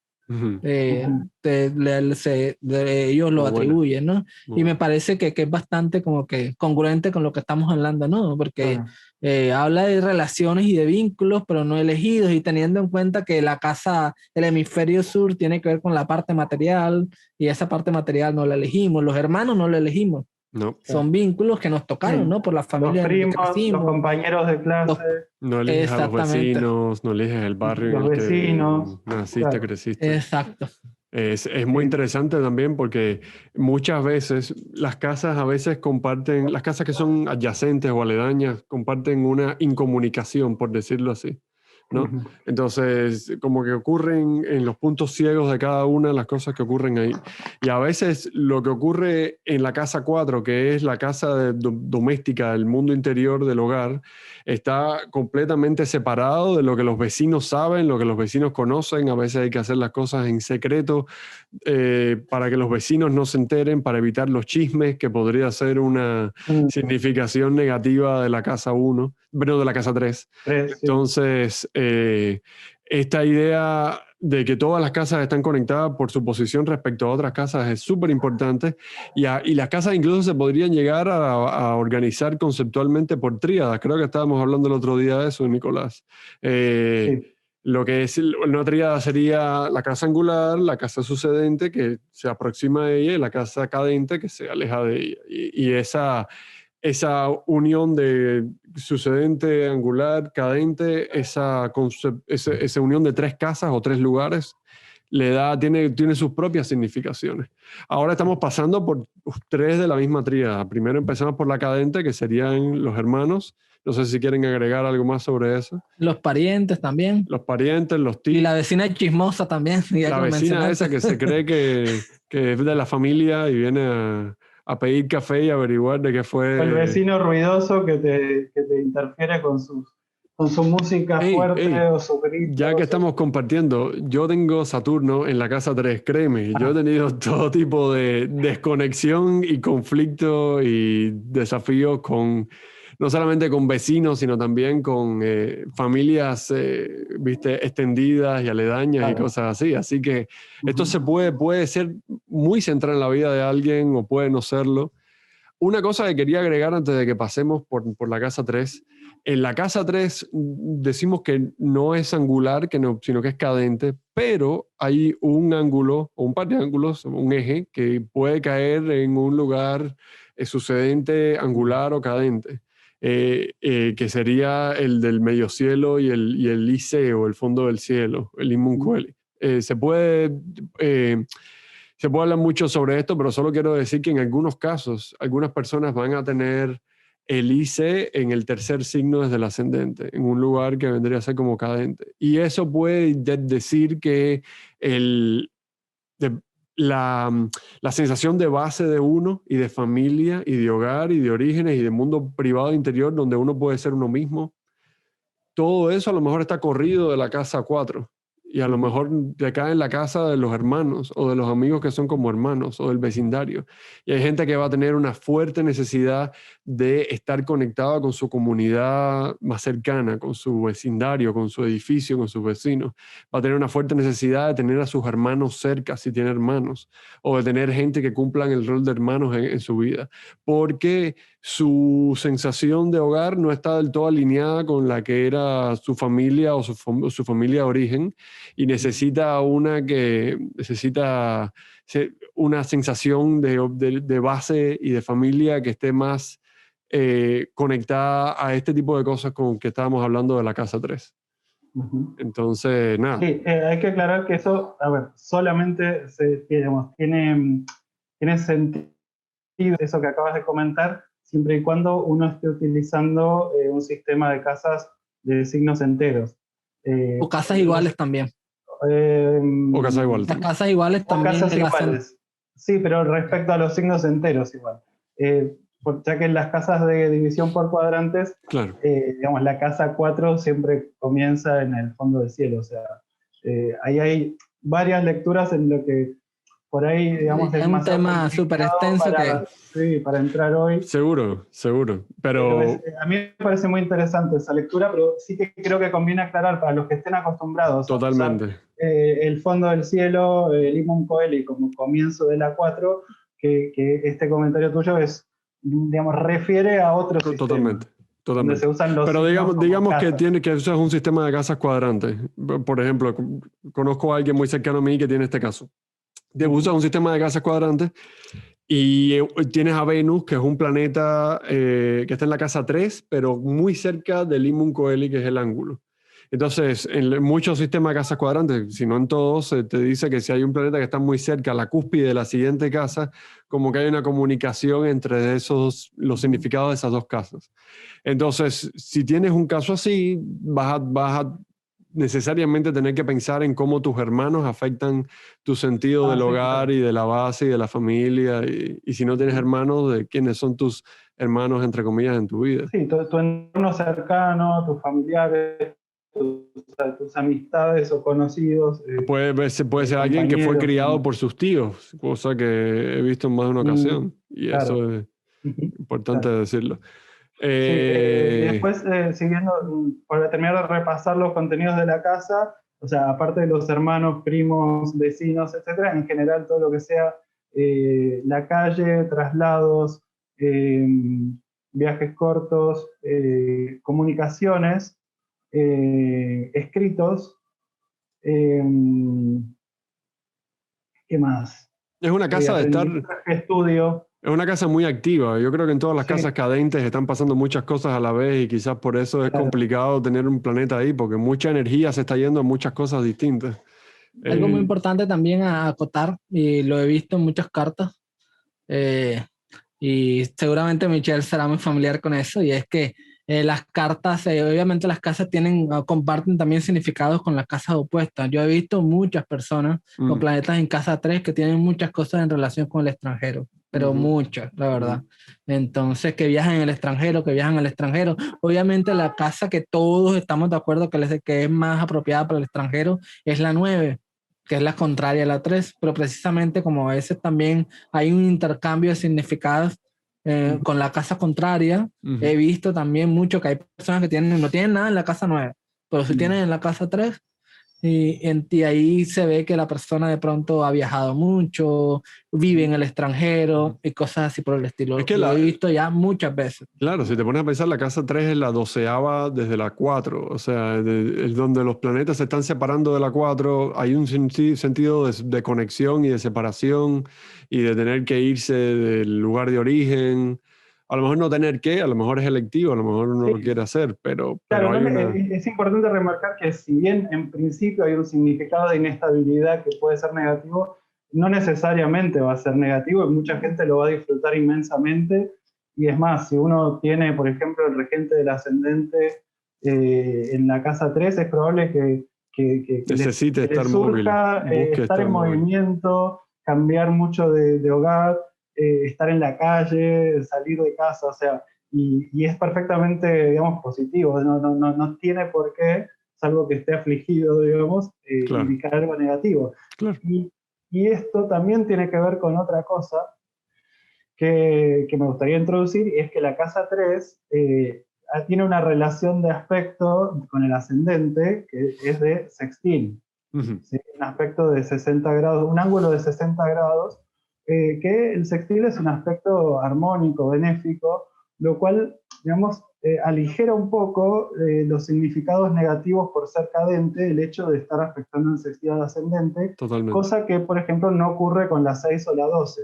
Ellos lo atribuyen, ¿no? Y me parece que es bastante como que congruente con lo que estamos hablando, ¿no? Porque habla de relaciones y de vínculos, pero no elegidos, y teniendo en cuenta que el hemisferio sur tiene que ver con la parte material, y esa parte material no la elegimos, los hermanos no la elegimos. No. Son vínculos que nos tocaron, ¿no? Por la familia. Los primos, los compañeros de clase. No eliges a los vecinos, no eliges el barrio los vecinos, que naciste, creciste. Exacto. Es muy interesante también porque muchas veces las casas comparten, las casas que son adyacentes o aledañas comparten una incomunicación, por decirlo así, ¿no? Entonces, como que ocurren en los puntos ciegos de cada una las cosas que ocurren ahí. Y a veces lo que ocurre en la casa 4, que es la casa doméstica, el mundo interior del hogar, está completamente separado de lo que los vecinos saben, lo que los vecinos conocen. A veces hay que hacer las cosas en secreto para que los vecinos no se enteren, para evitar los chismes, que podría ser una significación negativa de la casa 1, pero de la casa 3. Entonces, esta idea de que todas las casas están conectadas por su posición respecto a otras casas es súper importante, y las casas incluso se podrían llegar a organizar conceptualmente por tríadas. Creo que estábamos hablando el otro día de eso, Nicolás. Lo que es una tríada sería la casa angular, la casa sucedente que se aproxima a ella, y la casa cadente que se aleja de ella. Y esa unión de sucedente, angular, cadente, esa unión de 3 casas o 3 lugares, tiene sus propias significaciones. Ahora estamos pasando por 3 de la misma tríada. Primero empezamos por la cadente, que serían los hermanos. No sé si quieren agregar algo más sobre eso. Los parientes también. Los parientes, los tíos. Y la vecina chismosa también. La vecina esa que se cree que es de la familia y viene a pedir café y averiguar de qué fue. El vecino ruidoso que te interfiere con su música fuerte o su grito. Ya que estamos compartiendo, yo tengo Saturno en la casa 3, créeme. Yo he tenido todo tipo de desconexión y conflicto y desafíos no solamente con vecinos, sino también con familias extendidas y aledañas y cosas así. Así que esto puede ser muy central en la vida de alguien o puede no serlo. Una cosa que quería agregar antes de que pasemos por la casa 3. En la casa 3 decimos que no es angular, sino que es cadente, pero hay un ángulo o un par de ángulos, un eje, que puede caer en un lugar sucedente, angular o cadente. Que sería el del medio cielo y el liceo, el fondo del cielo, el Limun Coeli. Se puede hablar mucho sobre esto, pero solo quiero decir que en algunos casos, algunas personas van a tener el IC en el tercer signo desde el ascendente, en un lugar que vendría a ser como cadente. Y eso puede decir que la sensación de base de uno y de familia y de hogar y de orígenes y de mundo privado interior donde uno puede ser uno mismo, todo eso a lo mejor está corrido de la casa 4 y a lo mejor recae en la casa de los hermanos o de los amigos que son como hermanos o del vecindario. Y hay gente que va a tener una fuerte necesidad de estar conectada con su comunidad más cercana, con su vecindario, con su edificio, con sus vecinos. Va a tener una fuerte necesidad de tener a sus hermanos cerca, si tiene hermanos, o de tener gente que cumplan el rol de hermanos en su vida. Porque su sensación de hogar no está del todo alineada con la que era su familia o su familia de origen, y necesita una sensación de base y de familia que esté más conectada a este tipo de cosas con que estábamos hablando de la casa 3. Entonces, nada. Sí, hay que aclarar que eso, a ver, solamente tiene sentido eso que acabas de comentar, siempre y cuando uno esté utilizando un sistema de casas de signos enteros. O casas iguales también. O casas iguales. Las casas iguales también. Casas iguales. Sí, pero respecto a los signos enteros igual. Ya que en las casas de división por cuadrantes, claro. Digamos, la casa 4 siempre comienza en el fondo del cielo. O sea, ahí hay varias lecturas en lo que por ahí, digamos, es un tema súper extenso para entrar hoy. Seguro. Pero a mí me parece muy interesante esa lectura, pero sí que creo que conviene aclarar para los que estén acostumbrados totalmente. a usar, el fondo del cielo, Limón Coeli como comienzo de la 4, que este comentario tuyo es, digamos, refiere a otro sistema. Totalmente. Donde se usan los pero digamos que eso es un sistema de casas cuadrantes. Por ejemplo, conozco a alguien muy cercano a mí que tiene este caso. Usa un sistema de casas cuadrantes y tienes a Venus, que es un planeta que está en la casa 3, pero muy cerca del Limón Coeli, que es el ángulo. Entonces, en muchos sistemas de casas cuadrantes, si no en todos, te dice que si hay un planeta que está muy cerca, a la cúspide de la siguiente casa, como que hay una comunicación entre los significados de esas dos casas. Entonces, si tienes un caso así, vas a necesariamente tener que pensar en cómo tus hermanos afectan tu sentido del hogar, claro, y de la base y de la familia, y si no tienes hermanos, de quiénes son tus hermanos, entre comillas, en tu vida. Sí, tu entorno cercano, tus familiares, tus amistades o conocidos. Puede ser alguien que fue criado por sus tíos, cosa que he visto en más de una ocasión, y claro, eso es importante, claro, decirlo. Después, siguiendo, para terminar de repasar los contenidos de la casa, o sea, aparte de los hermanos, primos, vecinos, etcétera, en general todo lo que sea la calle, traslados, viajes cortos, comunicaciones, escritos, ¿qué más? Es una casa de estar... Estudio. Es una casa muy activa. Yo creo que en todas las casas cadentes están pasando muchas cosas a la vez y quizás por eso es complicado tener un planeta ahí, porque mucha energía se está yendo a muchas cosas distintas. Algo muy importante también a acotar, y lo he visto en muchas cartas, y seguramente Michelle será muy familiar con eso, y es que las cartas, obviamente las casas comparten también significados con las casas opuestas. Yo he visto muchas personas con planetas en casa 3 que tienen muchas cosas en relación con el extranjero, pero muchas, la verdad. Entonces, que viajan al extranjero. Obviamente la casa que todos estamos de acuerdo que es más apropiada para el extranjero es la 9, que es la contraria a la 3, pero precisamente como a veces también hay un intercambio de significados con la casa contraria. He visto también mucho que hay personas que no tienen nada en la casa 9, pero sí tienen en la casa 3, y ahí se ve que la persona de pronto ha viajado mucho, vive en el extranjero y cosas así por el estilo. Es que lo he visto ya muchas veces. Claro, si te pones a pensar, la casa 3 es la 12ª desde la 4, o sea, es donde los planetas se están separando de la 4, hay un sentido de conexión y de separación y de tener que irse del lugar de origen. A lo mejor no tener que, a lo mejor es electivo, a lo mejor uno lo quiere hacer, pero claro, es importante remarcar que si bien en principio hay un significado de inestabilidad que puede ser negativo, no necesariamente va a ser negativo, y mucha gente lo va a disfrutar inmensamente, y es más, si uno tiene, por ejemplo, el regente del ascendente en la casa 3, es probable que necesite estar móvil, estar en movimiento, cambiar mucho de hogar, estar en la calle, salir de casa, o sea, y es perfectamente, digamos, positivo, no tiene por qué, salvo que esté afligido, digamos, Claro. indicar algo negativo. Claro. Y esto también tiene que ver con otra cosa que me gustaría introducir, y es que la casa 3 tiene una relación de aspecto con el ascendente que es de sextil. Uh-huh. ¿Sí? Un aspecto de 60 grados, un ángulo de 60 grados, que el sextil es un aspecto armónico, benéfico, lo cual, digamos, aligera un poco los significados negativos por ser cadente, el hecho de estar afectando el sextil al ascendente. Totalmente. Cosa que, por ejemplo, no ocurre con la 6 o la 12.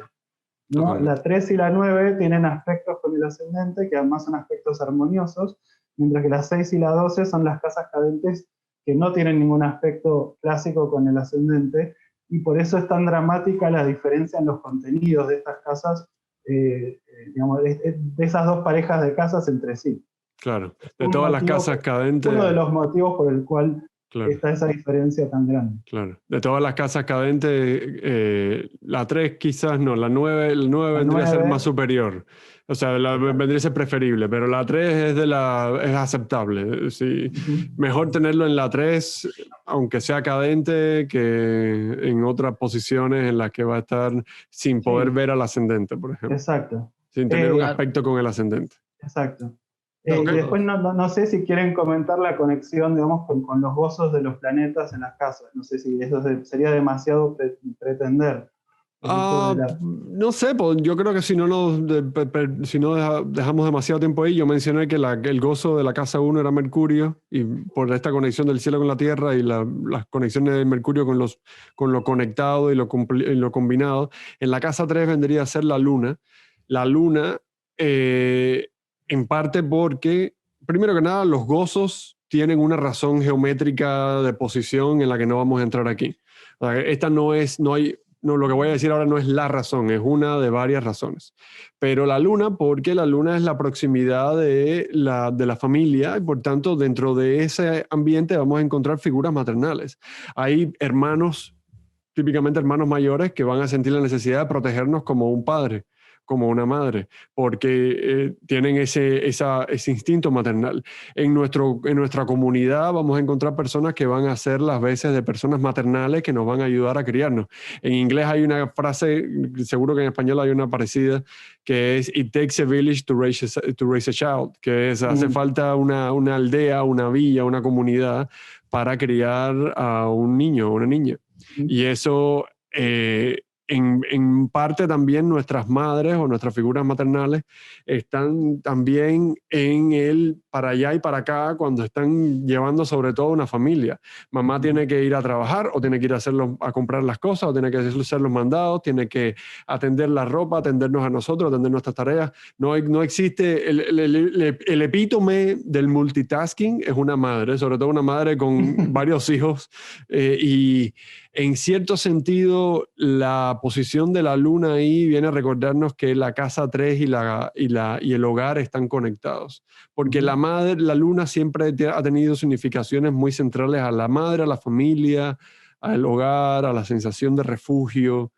¿No? La 3 y la 9 tienen aspectos con el ascendente, que además son aspectos armoniosos, mientras que la 6 y la 12 son las casas cadentes que no tienen ningún aspecto clásico con el ascendente, y por eso es tan dramática la diferencia en los contenidos de estas casas, digamos, de esas dos parejas de casas entre sí. Claro, de todas las casas cadentes. Uno de los motivos por el cual está esa diferencia tan grande. Claro, de todas las casas cadentes, la 3 quizás no, la 9 vendría a ser más superior. O sea, vendría a ser preferible, pero la 3 es aceptable. Sí. Mejor tenerlo en la 3, aunque sea cadente, que en otras posiciones en las que va a estar sin poder ver al ascendente, por ejemplo. Exacto. Sin tener un aspecto con el ascendente. Exacto. Y después no sé si quieren comentar la conexión, digamos, con los gozos de los planetas en las casas. No sé si eso sería demasiado pretender. No sé, pues yo creo que si no dejamos demasiado tiempo ahí, yo mencioné que el gozo de la casa 1 era Mercurio, y por esta conexión del cielo con la Tierra y las conexiones de Mercurio con lo conectado y lo combinado. En la casa 3 vendría a ser la Luna. La Luna, en parte porque, primero que nada, los gozos tienen una razón geométrica de posición en la que no vamos a entrar aquí. O sea, esta lo que voy a decir ahora no es la razón, es una de varias razones. Pero la Luna, porque la Luna es la proximidad de la familia, y por tanto, dentro de ese ambiente vamos a encontrar figuras maternales. Hay hermanos, típicamente hermanos mayores, que van a sentir la necesidad de protegernos como un padre, como una madre, porque tienen ese instinto maternal. En nuestra comunidad vamos a encontrar personas que van a hacer las veces de personas maternales que nos van a ayudar a criarnos. En inglés hay una frase, seguro que en español hay una parecida, que es "It takes a village to raise a child", que es hace falta una aldea, una villa, una comunidad para criar a un niño o una niña. Y eso... En parte también nuestras madres o nuestras figuras maternales están también en el para allá y para acá cuando están llevando sobre todo una familia. Mamá tiene que ir a trabajar o tiene que ir a comprar las cosas o tiene que hacer los mandados, tiene que atender la ropa, atendernos a nosotros, atender nuestras tareas. No existe el epítome del multitasking es una madre, sobre todo una madre con varios hijos, y en cierto sentido, la posición de la Luna ahí viene a recordarnos que la casa 3 y el hogar están conectados. Porque la Luna siempre ha tenido significaciones muy centrales a la madre, a la familia, al hogar, a la sensación de refugio.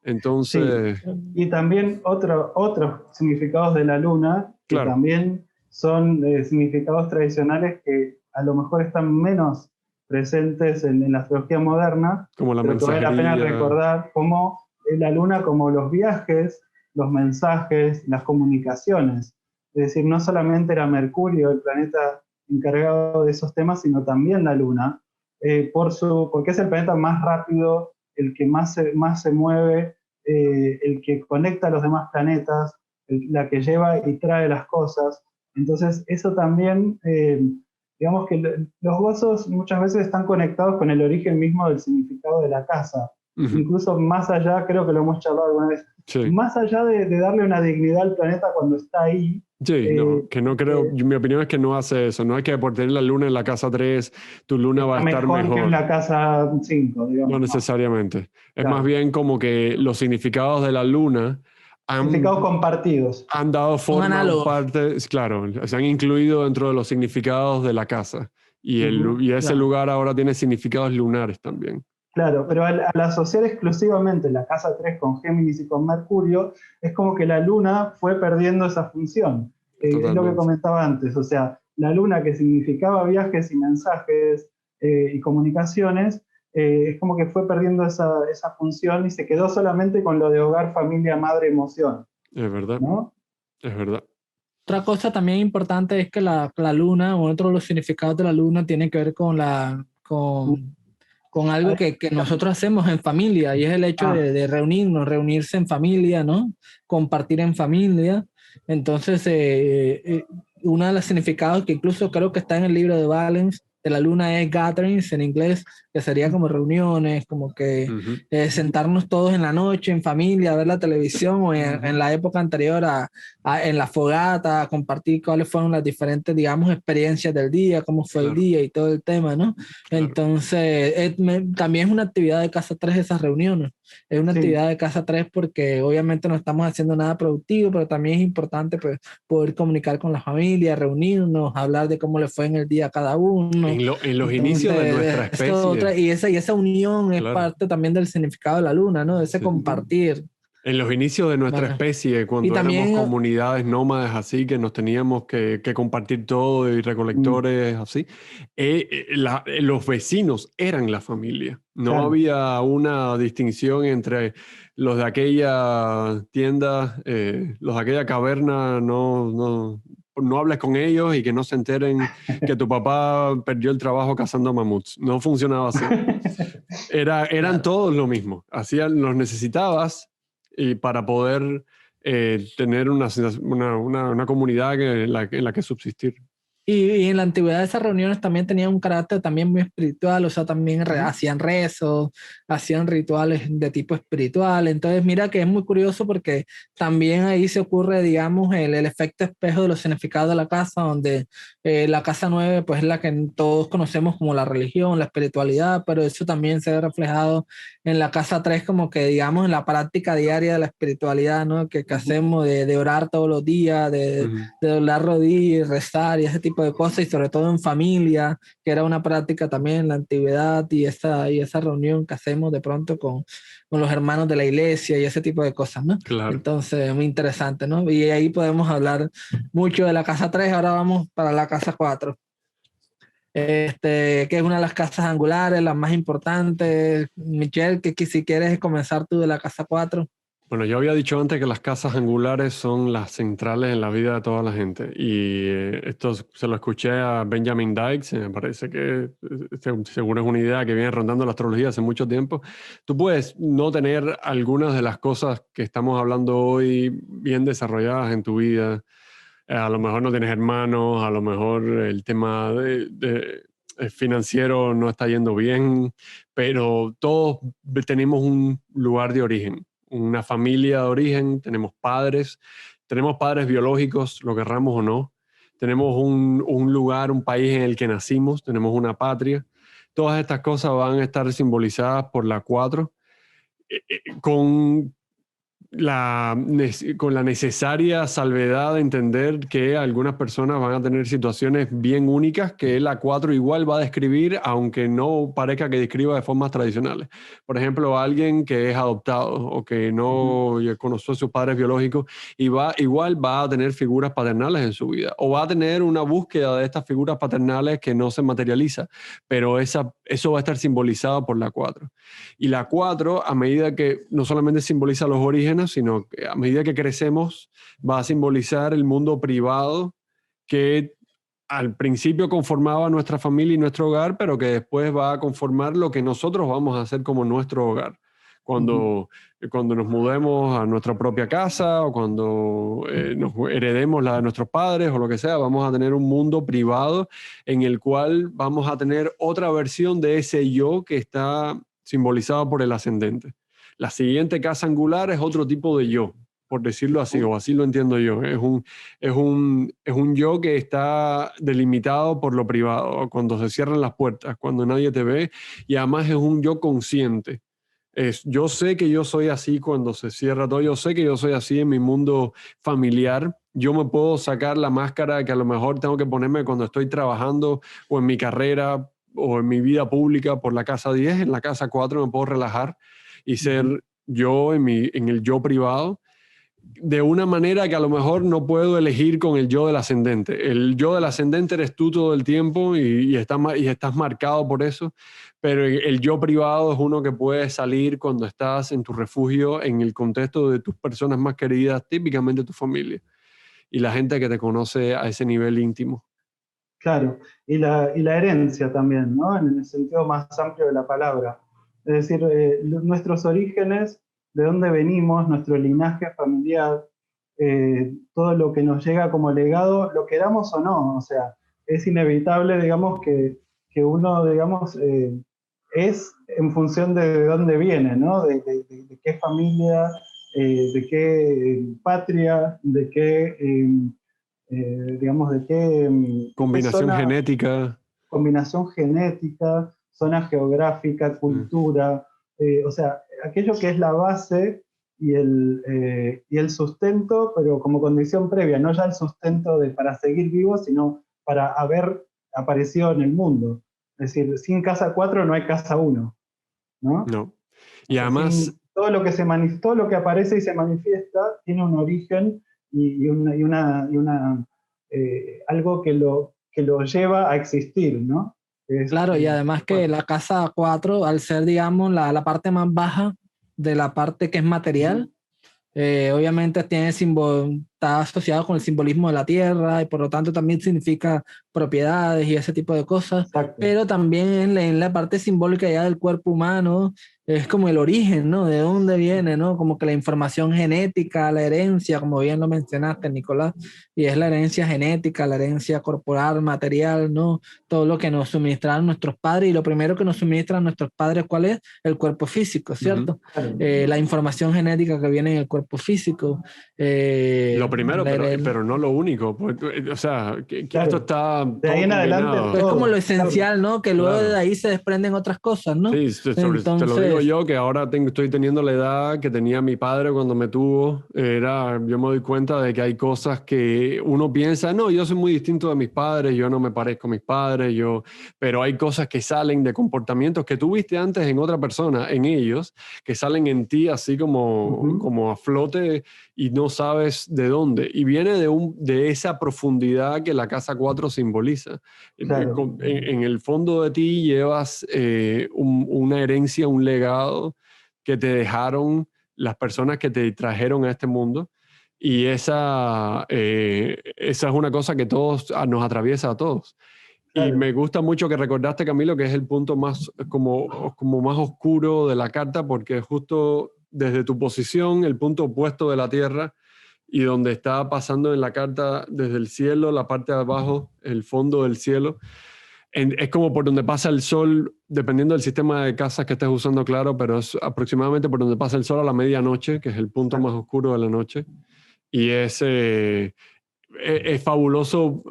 Entonces... Sí. Y también otros significados de la Luna, que también son significados tradicionales que a lo mejor están menos presentes en la astrología moderna, como la pero que vale la pena recordar como la Luna, como los viajes, los mensajes, las comunicaciones. Es decir, no solamente era Mercurio el planeta encargado de esos temas, sino también la Luna, porque es el planeta más rápido, el que más se mueve, el que conecta a los demás planetas, la que lleva y trae las cosas. Entonces, eso también... digamos que los gozos muchas veces están conectados con el origen mismo del significado de la casa. Incluso más allá, creo que lo hemos charlado alguna vez, más allá de darle una dignidad al planeta cuando está ahí. Sí, que no creo, mi opinión es que no hace eso. No es que por tener la Luna en la casa 3, tu Luna va a estar mejor que en la casa 5, digamos. No necesariamente. Es más bien como que los significados de la Luna... significados compartidos. Han dado forma parte, claro, se han incluido dentro de los significados de la casa. Y ese lugar ahora tiene significados lunares también. Claro, pero al asociar exclusivamente la casa 3 con Géminis y con Mercurio, es como que la Luna fue perdiendo esa función. Es lo que Totalmente. comentaba antes, o sea, la Luna que significaba viajes y mensajes y comunicaciones, es como que fue perdiendo esa función y se quedó solamente con lo de hogar, familia, madre, emoción, Es verdad, ¿no? es verdad. Otra cosa también importante es que la luna, o otro de los significados de la luna, tiene que ver con algo que nosotros hacemos en familia, y es el hecho Ah, de reunirnos, reunirse en familia, ¿no? Compartir en familia. Entonces, uno de los significados que incluso creo que está en el libro de Valens de la luna es gatherings en inglés, que sería como reuniones, como que Ujú. sentarnos todos en la noche en familia, a ver la televisión, o en la época anterior en la fogata, a compartir cuáles fueron las diferentes, digamos, experiencias del día, cómo fue el Claro, día y todo el tema, ¿no? claro. Entonces, también es una actividad de Casa 3 esas reuniones. Es una sí, actividad de Casa 3 porque obviamente no estamos haciendo nada productivo, pero también es importante, pues, poder comunicar con la familia, reunirnos, hablar de cómo le fue en el día a cada uno. En los Entonces, inicios de nuestra especie, y esa unión es claro. parte también del significado de la luna, ¿no? De ese Sí. compartir, En los inicios de nuestra ¿vale? especie, Y cuando éramos también, comunidades nómadas así, que nos teníamos que compartir todo y mm, recolectores así, los vecinos eran la familia. No claro. había una distinción entre los de aquella tienda, los de aquella caverna, no hables con ellos y que no se enteren que tu papá perdió el trabajo cazando mamuts. No funcionaba así. Eran claro. todos lo mismo. Los necesitabas y para poder tener una comunidad en la que subsistir. Y en la antigüedad esas reuniones también tenían un carácter también muy espiritual, o sea, también Ujú. hacían rezos, hacían rituales de tipo espiritual. Entonces, mira que es muy curioso porque también ahí se ocurre, digamos, el efecto espejo de los significados de la casa, donde la casa 9 pues es la que todos conocemos como la religión, la espiritualidad, pero eso también se ve reflejado en la casa 3 como que, digamos, en la práctica diaria de la espiritualidad, ¿no? Que hacemos de orar todos los días, Ujú. de doblar rodillas, rezar y ese tipo de cosas, y sobre todo en familia, que era una práctica también en la antigüedad, y esa reunión que hacemos de pronto con los hermanos de la iglesia y ese tipo de cosas, ¿no? Claro. Entonces, muy interesante, ¿no? Y ahí podemos hablar mucho de la casa 3, ahora vamos para la casa 4. Que es una de las casas angulares, las más importantes. Michelle, que si quieres comenzar tú de la casa 4. Bueno, yo había dicho antes que las casas angulares son las centrales en la vida de toda la gente. Y esto se lo escuché a Benjamin Dykes, me parece que seguro es una idea que viene rondando la astrología hace mucho tiempo. Tú puedes no tener algunas de las cosas que estamos hablando hoy bien desarrolladas en tu vida. A lo mejor no tienes hermanos, a lo mejor el tema financiero no está yendo bien, pero todos tenemos un lugar de origen, una familia de origen, tenemos padres biológicos, lo querramos o no, tenemos un lugar, un país en el que nacimos, tenemos una patria. Todas estas cosas van a estar simbolizadas por la 4, con con la necesaria salvedad de entender que algunas personas van a tener situaciones bien únicas que la 4 igual va a describir, aunque no parezca que describa de formas tradicionales. Por ejemplo, alguien que es adoptado o que no conoció a sus padres biológicos y igual va a tener figuras paternales en su vida, o va a tener una búsqueda de estas figuras paternales que no se materializa, pero eso va a estar simbolizado por la 4. Y la 4, a medida que no solamente simboliza los orígenes, sino que a medida que crecemos, va a simbolizar el mundo privado que al principio conformaba nuestra familia y nuestro hogar, pero que después va a conformar lo que nosotros vamos a hacer como nuestro hogar. Cuando nos mudemos a nuestra propia casa o cuando nos heredemos la de nuestros padres o lo que sea, vamos a tener un mundo privado en el cual vamos a tener otra versión de ese yo que está simbolizado por el ascendente. La siguiente casa angular es otro tipo de yo, por decirlo así, o así lo entiendo yo. Es un yo que está delimitado por lo privado, cuando se cierran las puertas, cuando nadie te ve, y además es un yo consciente. Yo sé que yo soy así cuando se cierra todo, yo sé que yo soy así en mi mundo familiar. Yo me puedo sacar la máscara que a lo mejor tengo que ponerme cuando estoy trabajando o en mi carrera o en mi vida pública por la casa 10, en la casa 4 me puedo relajar y ser yo en el yo privado, de una manera que a lo mejor no puedo elegir con el yo del ascendente. El yo del ascendente eres tú todo el tiempo y estás marcado por eso, pero el yo privado es uno que puede salir cuando estás en tu refugio, en el contexto de tus personas más queridas, típicamente tu familia, y la gente que te conoce a ese nivel íntimo. Claro, y la herencia también, ¿no? En el sentido más amplio de la palabra. Es decir, nuestros orígenes, de dónde venimos, nuestro linaje familiar, todo lo que nos llega como legado, lo queramos o no, o sea, es inevitable, digamos, que uno, digamos, es en función de dónde viene, ¿no? De qué familia, de qué patria, de qué, digamos, de qué Combinación zona, genética. combinación genética, zona geográfica, cultura, o sea, aquello que es la base y el sustento, pero como condición previa, no ya el sustento para seguir vivo, sino para haber aparecido en el mundo. Es decir, sin casa 4 no hay casa 1, ¿no? No. Y O sea, además, todo lo que todo lo que aparece y se manifiesta tiene un origen y algo que lo lleva a existir, ¿no? Claro, y además que la casa 4, al ser, digamos, la parte más baja de la parte que es material, obviamente está asociado con el simbolismo de la tierra y por lo tanto también significa propiedades y ese tipo de cosas, Exacto. pero también en la parte simbólica ya del cuerpo humano es como el origen, ¿no? De dónde viene, ¿no? Como que la información genética, la herencia, como bien lo mencionaste, Nicolás, y es la herencia genética, la herencia corporal, material, ¿no? Todo lo que nos suministraron nuestros padres y lo primero que nos suministran nuestros padres, ¿cuál es? El cuerpo físico, ¿cierto? Claro. La información genética que viene en el cuerpo físico. lo primero, pero no lo único. O sea, que Claro. esto está De ahí en adelante es como lo esencial, ¿no? Que luego Claro. de ahí se desprenden otras cosas, ¿no? Sí, te lo digo yo, que ahora estoy teniendo la edad que tenía mi padre cuando me tuvo. Yo me doy cuenta de que hay cosas que uno piensa, no, yo soy muy distinto de mis padres, yo no me parezco a mis padres, pero hay cosas que salen de comportamientos que tú viste antes en otra persona, en ellos, que salen en ti así como a flote y no sabes de dónde. Y viene de esa profundidad que la casa 4 simboliza. Claro. En el fondo de ti llevas una herencia, un legado que te dejaron las personas que te trajeron a este mundo. Y esa es una cosa que nos atraviesa a todos. Claro. Y me gusta mucho que recordaste, Camilo, que es el punto más, como más oscuro de la carta, porque justo desde tu posición, el punto opuesto de la Tierra, y donde está pasando en la carta desde el cielo, la parte de abajo, el fondo del cielo, es como por donde pasa el sol, dependiendo del sistema de casas que estés usando, claro, pero es aproximadamente por donde pasa el sol a la medianoche, que es el punto más oscuro de la noche. Y es fabuloso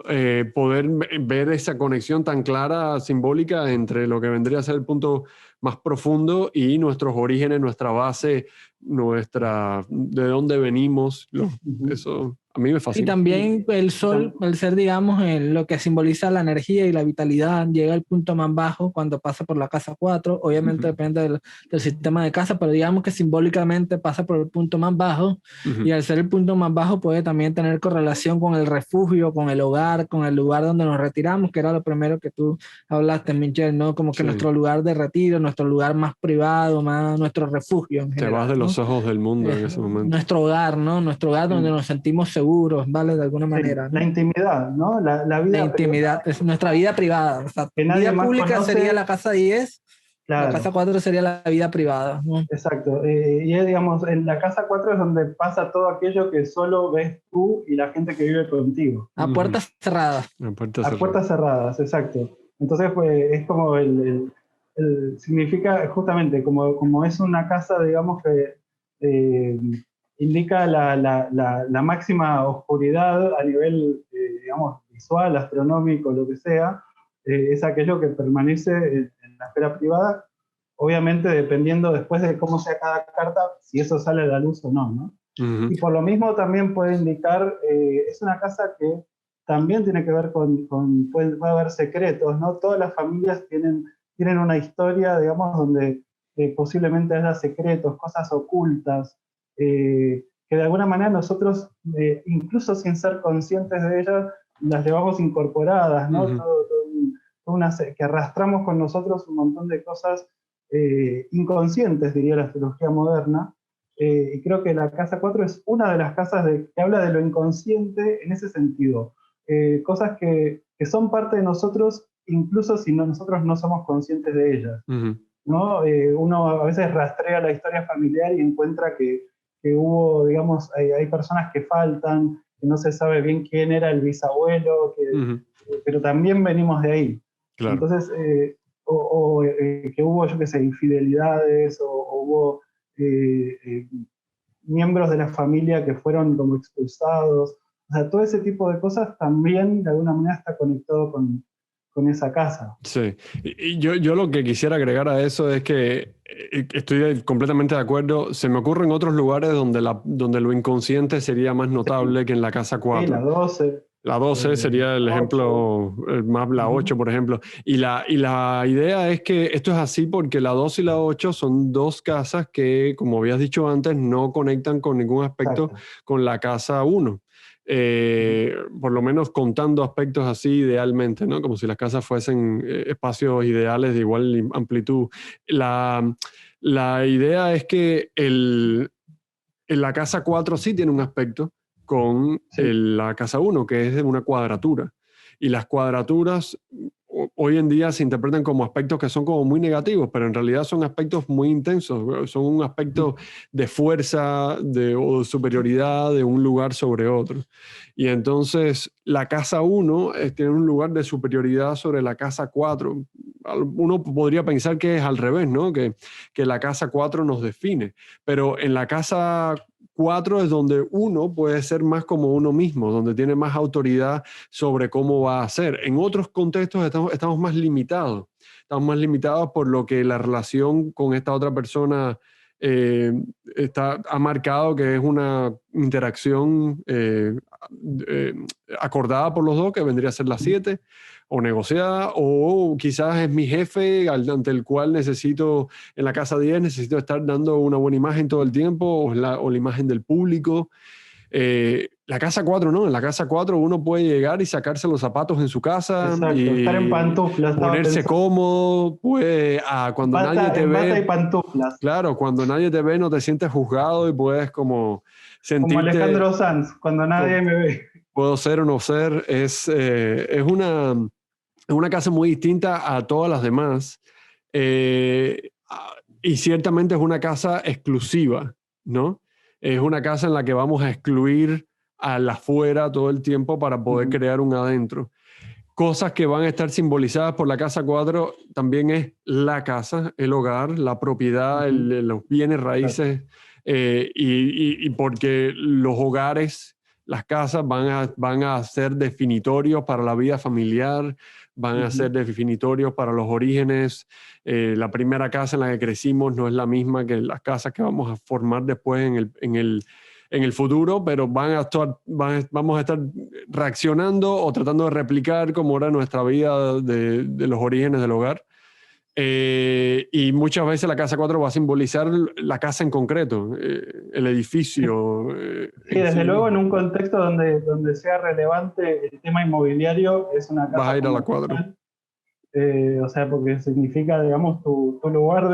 poder ver esa conexión tan clara, simbólica, entre lo que vendría a ser el punto más profundo y nuestros orígenes, nuestra base, de dónde venimos. Eso a mí me fascina. Y también el sol, el ser, digamos, lo que simboliza la energía y la vitalidad, llega al punto más bajo cuando pasa por la casa 4. Obviamente depende del sistema de casa, pero digamos que simbólicamente pasa por el punto más bajo. Y al ser el punto más bajo puede también tener correlación con el refugio, con el hogar, con el lugar donde nos retiramos, que era lo primero que tú hablaste, Michelle, ¿no? Como que nuestro lugar de retiro, nuestro lugar más privado, más nuestro refugio en general. Te vas de los ojos del mundo en ese momento. Nuestro hogar, ¿no? Nuestro hogar donde nos sentimos seguros, ¿vale? De alguna manera. ¿no? La intimidad, ¿no? La vida la intimidad, es nuestra vida privada. O sea, que nadie vida más pública conoce. sería la casa 10, Claro. la casa 4 sería la vida privada. ¿no? Exacto. Y es, digamos, en la casa 4 es donde pasa todo aquello que solo ves tú y la gente que vive contigo. A puertas cerradas. A puertas cerradas, exacto. Entonces, pues, es como significa justamente, como es una casa, digamos, que indica la máxima oscuridad a nivel, digamos, visual, astronómico, lo que sea, es aquello que permanece en la esfera privada, obviamente dependiendo después de cómo sea cada carta, si eso sale a la luz o no, ¿no? Y por lo mismo también puede indicar, es una casa que también tiene que ver puede haber secretos, ¿no? Todas las familias tienen una historia, digamos, donde posiblemente haya secretos, cosas ocultas, que de alguna manera nosotros, incluso sin ser conscientes de ellas, las llevamos incorporadas, ¿no? Que arrastramos con nosotros un montón de cosas inconscientes, diría la astrología moderna, y creo que la casa 4 es una de las casas que habla de lo inconsciente en ese sentido. Cosas que son parte de nosotros, incluso si nosotros no somos conscientes de ellas. ¿No? Uno a veces rastrea la historia familiar y encuentra que hubo, digamos, hay personas que faltan, que no se sabe bien quién era el bisabuelo, pero también venimos de ahí. Claro. Entonces, que hubo, yo qué sé, infidelidades, o hubo miembros de la familia que fueron como expulsados. O sea, todo ese tipo de cosas también de alguna manera está conectado con esa casa. Sí, y yo lo que quisiera agregar a eso es que estoy completamente de acuerdo. Se me ocurren otros lugares donde lo inconsciente sería más notable que en la casa 4. Sí, la 12. La 12 sería el 8. Ejemplo, más la 8, por ejemplo. Y la idea es que esto es así porque la 2 y la 8 son dos casas que, como habías dicho antes, no conectan con ningún aspecto con la casa 1. Por lo menos contando aspectos así idealmente, ¿no? Como si las casas fuesen espacios ideales de igual amplitud. La idea es que la casa 4 sí tiene un aspecto con la casa 1, que es de una cuadratura. Y las cuadraturas hoy en día se interpretan como aspectos que son como muy negativos, pero en realidad son aspectos muy intensos, son un aspecto de fuerza o de superioridad de un lugar sobre otro. Y entonces la casa 1 tiene un lugar de superioridad sobre la casa 4. Uno podría pensar que es al revés, ¿no? Que la casa 4 nos define, pero en la casa 4 es donde uno puede ser más como uno mismo, donde tiene más autoridad sobre cómo va a ser. En otros contextos estamos más limitados. Estamos más limitados por lo que la relación con esta otra persona ha marcado, que es una interacción acordada por los dos, que vendría a ser la 7, o negociada, o quizás es mi jefe ante el cual necesito, en la casa 10, necesito estar dando una buena imagen todo el tiempo, o la imagen del público. La casa 4 no, en la casa 4 uno puede llegar y sacarse los zapatos en su casa. Exacto, y estar en pantuflas, ponerse cómodo, puede, cuando nadie te ve. Bata y pantuflas. Claro, cuando nadie te ve no te sientes juzgado y puedes como sentirte. Como Alejandro Sanz, cuando nadie me ve. Puedo ser o no ser. Es una casa muy distinta a todas las demás. Y ciertamente es una casa exclusiva, ¿no? Es una casa en la que vamos a excluir al afuera todo el tiempo para poder crear un adentro. Cosas que van a estar simbolizadas por la casa 4 también es la casa, el hogar, la propiedad, los bienes raíces, y porque los hogares, las casas van a ser definitorios para la vida familiar, van a ser definitorios para los orígenes. La primera casa en la que crecimos no es la misma que las casas que vamos a formar después en el futuro, pero vamos a estar reaccionando o tratando de replicar cómo era nuestra vida de los orígenes del hogar. Y muchas veces la casa 4 va a simbolizar la casa en concreto, el edificio. Sí, desde luego en un contexto donde sea relevante el tema inmobiliario, es una casa. Vas a ir a la 4. O sea, porque significa, digamos, tu lugar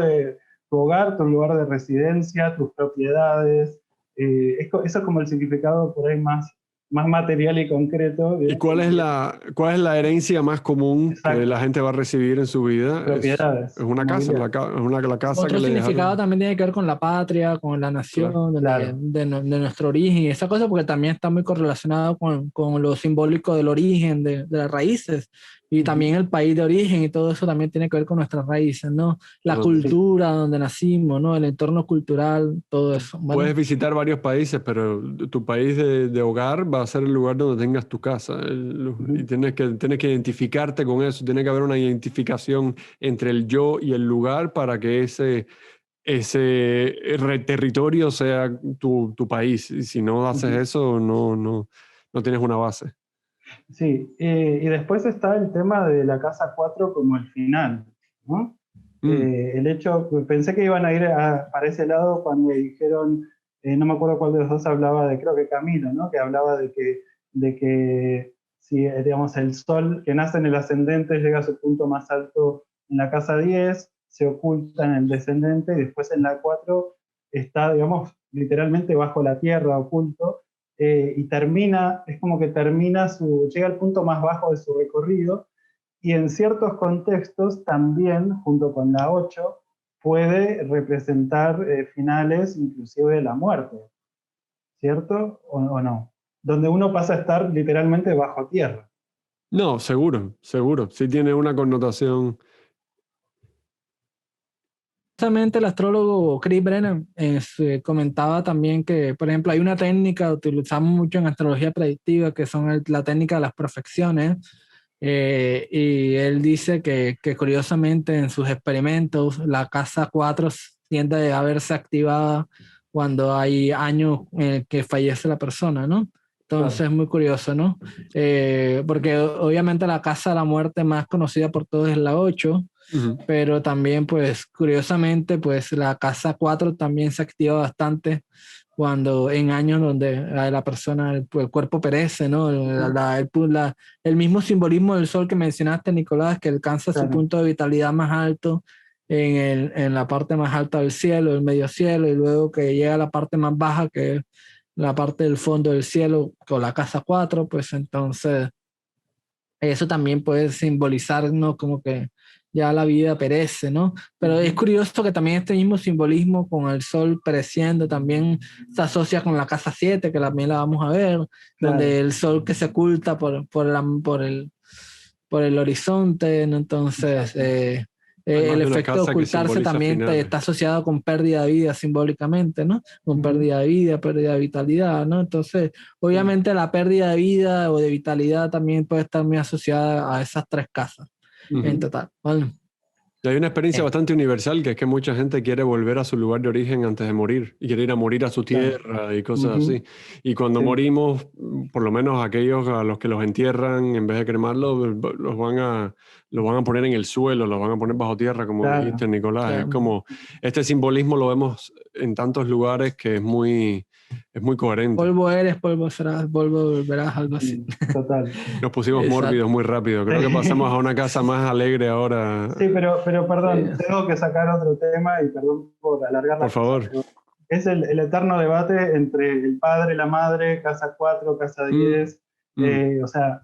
tu hogar, tu lugar de residencia, tus propiedades. Eso es como el significado por ahí más material y concreto. ¿Y cuál es la herencia más común que la gente va a recibir en su vida? Propiedades. Es una casa, la casa Otro que significado también tiene que ver con la patria, con la nación, claro. de nuestro origen, y esa cosa, porque también está muy correlacionado con lo simbólico del origen, de las raíces, y también el país de origen, y todo eso también tiene que ver con nuestras raíces, ¿no? La cultura donde nacimos, ¿no? El entorno cultural, todo eso. ¿Vale? Puedes visitar varios países, pero tu país de hogar va a ser el lugar donde tengas tu casa. Y tienes que identificarte con eso. Tiene que haber una identificación entre el yo y el lugar para que ese territorio sea tu país. Y si no haces eso, no tienes una base. Sí, y después está el tema de la casa 4 como el final, ¿no? El hecho, pensé que iban a ir para ese lado cuando dijeron, no me acuerdo cuál de los dos hablaba de, creo que Camilo, ¿no? Que hablaba de que si, digamos, el sol que nace en el ascendente llega a su punto más alto en la casa 10, se oculta en el descendente y después en la 4 está, digamos, literalmente bajo la tierra, oculto, y termina, es como que llega al punto más bajo de su recorrido, y en ciertos contextos también, junto con la 8, puede representar finales inclusive de la muerte, ¿cierto? ¿O no? Donde uno pasa a estar literalmente bajo tierra. No, seguro, seguro. Sí tiene una connotación. Justamente el astrólogo Chris Brennan comentaba también que, por ejemplo, hay una técnica que utilizamos mucho en astrología predictiva, que son la técnica de las profecciones, y él dice que curiosamente en sus experimentos la casa 4 tiende a verse activada cuando hay años en el que fallece la persona, ¿no? Entonces Claro. es muy curioso, ¿no? Porque obviamente la casa de la muerte más conocida por todos es la 8, pero también, pues, curiosamente, pues la casa 4 también se activa bastante cuando en años donde la persona, el cuerpo perece, ¿no? El mismo simbolismo del sol que mencionaste, Nicolás, que alcanza su Claro. punto de vitalidad más alto en la parte más alta del cielo, el medio cielo, y luego que llega a la parte más baja, que es la parte del fondo del cielo, con la casa 4, pues entonces eso también puede simbolizar, ¿no? Como que ya la vida perece, ¿no? Pero es curioso que también este mismo simbolismo con el sol pereciendo también se asocia con la casa 7, que también la vamos a ver, Claro. donde el sol que se oculta por el horizonte, ¿no? Entonces, el efecto de ocultarse también está asociado con pérdida de vida simbólicamente, ¿no? Con pérdida de vida, pérdida de vitalidad, ¿no? Entonces, obviamente la pérdida de vida o de vitalidad también puede estar muy asociada a esas tres casas en total. Bueno. Y hay una experiencia bastante universal, que es que mucha gente quiere volver a su lugar de origen antes de morir y quiere ir a morir a su tierra y cosas así. Y cuando morimos, por lo menos aquellos a los que los entierran, en vez de cremarlos, los van a poner en el suelo, los van a poner bajo tierra, como dijiste, Nicolás. Es como, este simbolismo lo vemos en tantos lugares que es muy coherente. Polvo eres, polvo serás, polvo volverás, algo así. Total. Nos pusimos mórbidos muy rápido. Creo que pasamos a una casa más alegre ahora. Sí, pero perdón, tengo que sacar otro tema y perdón por alargar la Por favor. Es el eterno debate entre el padre, la madre, casa 4, casa 10. O sea,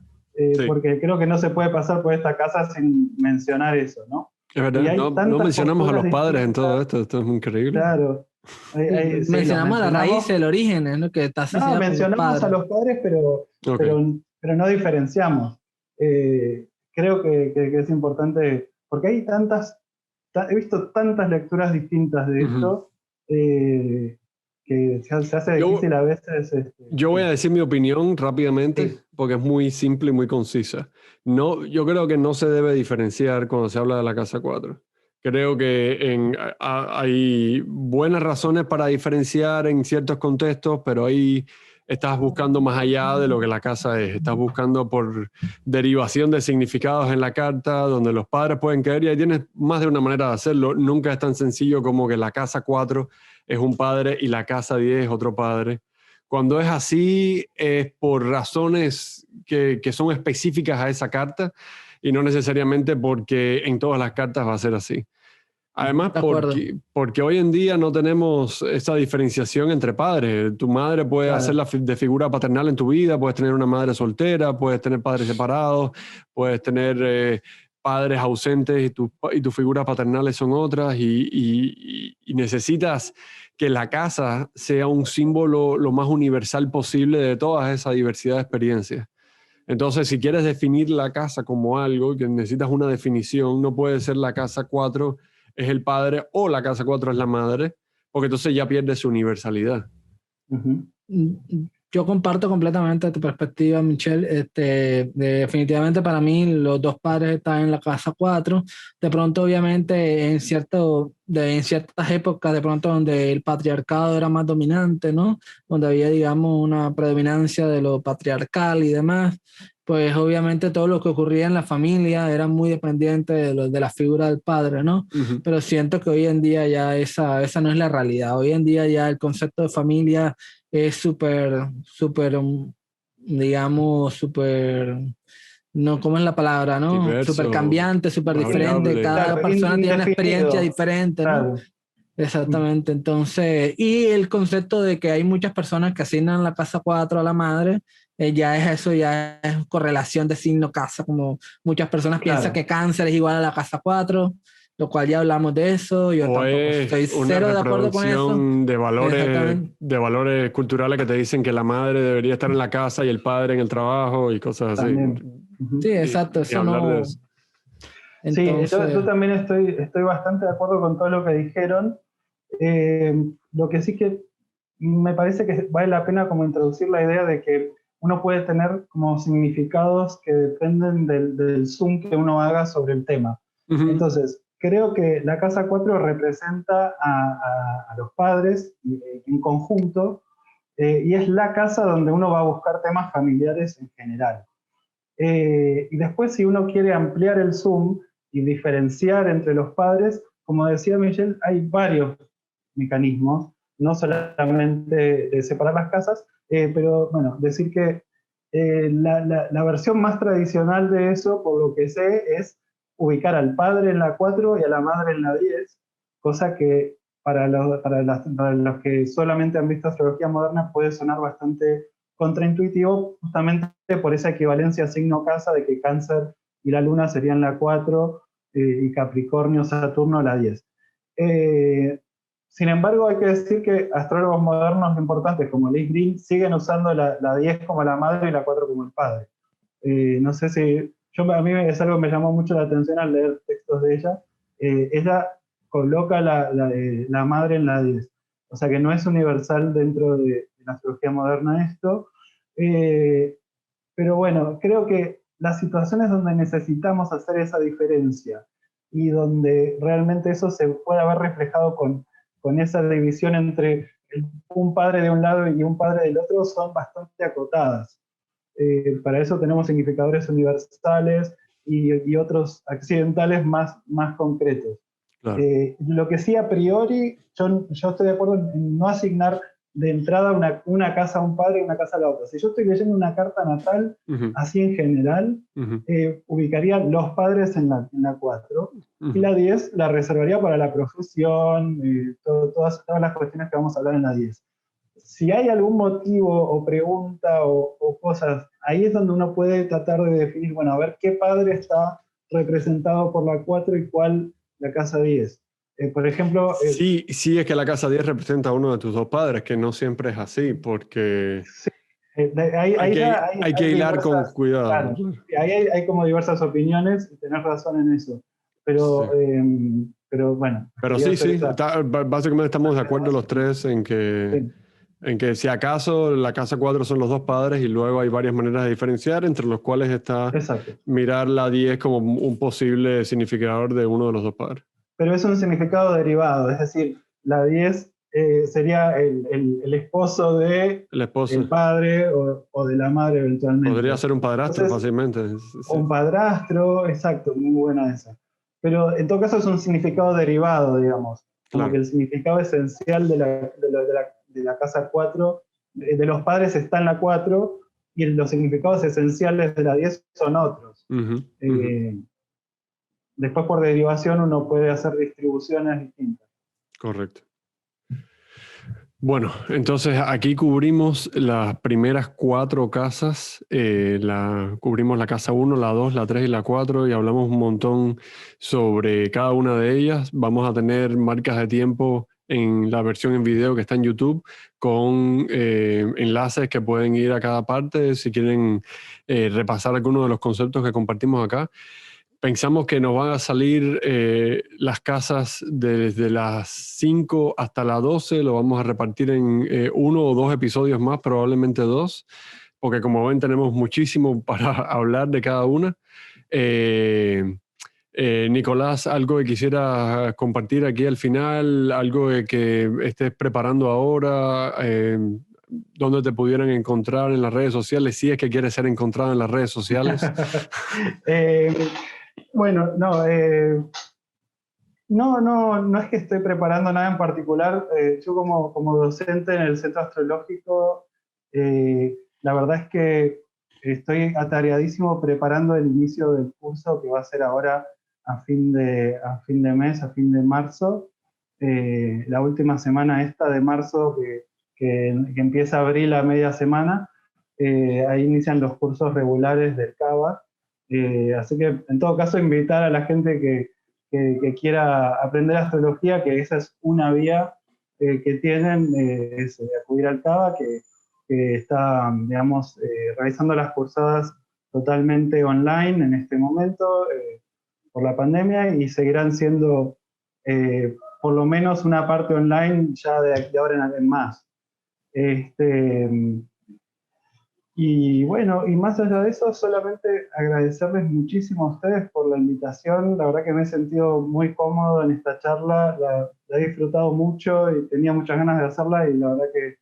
porque creo que no se puede pasar por esta casa sin mencionar eso, ¿no? Es verdad, no mencionamos a los padres en todo esto es muy increíble. Claro. Mencionamos la raíz, el origen, ¿no? Que está asociado no, mencionamos a los padres, pero no diferenciamos. Creo que es importante, porque hay he visto tantas lecturas distintas de esto, que se hace difícil a veces. Yo voy a decir mi opinión rápidamente, porque es muy simple y muy concisa. Yo creo que no se debe diferenciar cuando se habla de la casa 4. Creo que hay buenas razones para diferenciar en ciertos contextos, pero ahí estás buscando más allá de lo que la casa es. Estás buscando por derivación de significados en la carta, donde los padres pueden caer, y ahí tienes más de una manera de hacerlo. Nunca es tan sencillo como que la casa 4 es un padre y la casa 10 es otro padre. Cuando es así, es por razones que son específicas a esa carta, y no necesariamente porque en todas las cartas va a ser así. Además, porque hoy en día no tenemos esa diferenciación entre padres. Tu madre puede hacerla de figura paternal en tu vida, puedes tener una madre soltera, puedes tener padres separados, puedes tener padres ausentes y tus figuras paternales son otras, y necesitas que la casa sea un símbolo lo más universal posible de toda esa diversidad de experiencias. Entonces, si quieres definir la casa como algo, que necesitas una definición, no puede ser la casa 4 es el padre o la casa 4 es la madre, porque entonces ya pierde su universalidad. Yo comparto completamente tu perspectiva, Michelle. Definitivamente para mí los dos padres están en la casa 4. De pronto, obviamente, en ciertas épocas, de pronto donde el patriarcado era más dominante, ¿no? Donde había, digamos, una predominancia de lo patriarcal y demás. pues obviamente todo lo que ocurría en la familia era muy dependiente de la figura del padre, ¿no? Ujú. Pero siento que hoy en día ya esa no es la realidad. Hoy en día ya el concepto de familia es súper, digamos, súper, no, ¿cómo es la palabra, no? Súper Diverso, cambiante, súper diferente. variable. Cada Claro, persona tiene una experiencia indefinido, diferente, ¿no? claro. Exactamente. Entonces, y el concepto de que hay muchas personas que asignan la casa 4 a la madre, ya es eso, ya es correlación de signo casa, como muchas personas piensan Claro. que cáncer es igual a la casa 4, lo cual ya hablamos de eso, yo O tampoco estoy es una cero de acuerdo con eso. reproducción Exactamente. de valores culturales que te dicen que la madre debería estar en la casa y el padre en el trabajo y cosas así. También. Sí, Ujú. exacto, Ni eso hablar de no. eso. Sí, yo Entonces, también estoy bastante de acuerdo con todo lo que dijeron. Lo que sí que me parece que vale la pena como introducir la idea de que uno puede tener como significados que dependen del zoom que uno haga sobre el tema. Ujú. Entonces, creo que la casa 4 representa a los padres en conjunto, y es la casa donde uno va a buscar temas familiares en general. Y después, si uno quiere ampliar el zoom y diferenciar entre los padres, como decía Michelle, hay varios mecanismos, no solamente de separar las casas, pero bueno, decir que la versión más tradicional de eso, por lo que sé, es ubicar al padre en la 4 y a la madre en la 10, cosa que para los que solamente han visto astrología moderna puede sonar bastante contraintuitivo, justamente por esa equivalencia signo-casa de que Cáncer y la Luna serían la 4, y Capricornio, Saturno la 10. Eh, Sin embargo, hay que decir que astrólogos modernos importantes como Liz Green siguen usando la 10 como la madre y la 4 como el padre. No sé si, a mí es algo que me llamó mucho la atención al leer textos de ella. Ella coloca la madre en la 10. O sea que no es universal dentro de la astrología moderna esto. Eh, pero bueno, creo que las situaciones donde necesitamos hacer esa diferencia y donde realmente eso se puede haber reflejado con esa división entre un padre de un lado y un padre del otro son bastante acotadas. Para eso tenemos significadores universales y otros accidentales más concretos. Claro. Lo que sí a priori, yo estoy de acuerdo en no asignar de entrada una casa a un padre y una casa a la otra. Si yo estoy leyendo una carta natal, Ujú. así en general, Ujú. ubicaría los padres en la 4 y Ujú. la 10 la reservaría para la profesión, todas las cuestiones que vamos a hablar en la 10. Si hay algún motivo o pregunta o cosas, ahí es donde uno puede tratar de definir, bueno, a ver qué padre está representado por la 4 y cuál la casa 10. Por ejemplo, Sí, sí, es que la casa 10 representa a uno de tus dos padres, que no siempre es así, porque ahí ya hay que hay hilar con diversas, cuidado. claro, ahí hay como diversas opiniones y tenés razón en eso. Sí. Pero bueno, Pero quería sí, hacer sí, esa básicamente estamos de acuerdo los observación. tres Sí, en que si acaso la casa 4 son los dos padres y luego hay varias maneras de diferenciar, entre los cuales está exacto. mirar la 10 como un posible significador de uno de los dos padres. Pero es un significado derivado, es decir, la 10 sería el esposo de La el esposa padre o de la madre podría eventualmente. ser un padrastro Entonces, fácilmente. Sí, un padrastro, exacto, muy buena esa. Pero en todo caso es un significado derivado, digamos, como que claro. el significado esencial de la casa 4, de los padres está en la 4, y los significados esenciales de la 10 son otros. Ujú, ujú. Eh, Después por derivación uno puede hacer distribuciones distintas. Correcto. Bueno, entonces aquí cubrimos las primeras 4 casas. Cubrimos la casa 1, la 2, la 3 y la 4 y hablamos un montón sobre cada una de ellas. Vamos a tener marcas de tiempo en la versión en video que está en YouTube con enlaces que pueden ir a cada parte si quieren repasar algunos de los conceptos que compartimos acá. Pensamos que nos van a salir las casas desde las 5 hasta las 12, lo vamos a repartir en 1 o 2 episodios más, probablemente 2, porque como ven tenemos muchísimo para hablar de cada una. Nicolás, algo que quisiera compartir aquí al final, algo que estés preparando ahora, dónde te pudieran encontrar en las redes sociales, si es que quieres ser encontrado en las redes sociales. Bueno, no es que estoy preparando nada en particular. Yo como docente en el Centro Astrológico, la verdad es que estoy atareadísimo preparando el inicio del curso que va a ser ahora a fin de mes, a fin de marzo. La última semana esta de marzo que empieza abril a media semana, ahí inician los cursos regulares del CABA. Así que en todo caso invitar a la gente que quiera aprender astrología, que esa es una vía que tienen, es acudir al CABA, que está, digamos, realizando las cursadas totalmente online en este momento por la pandemia, y seguirán siendo por lo menos una parte online ya de ahora en más. Y bueno, y más allá de eso, solamente agradecerles muchísimo a ustedes por la invitación. La verdad que me he sentido muy cómodo en esta charla, la he disfrutado mucho y tenía muchas ganas de hacerla, y la verdad que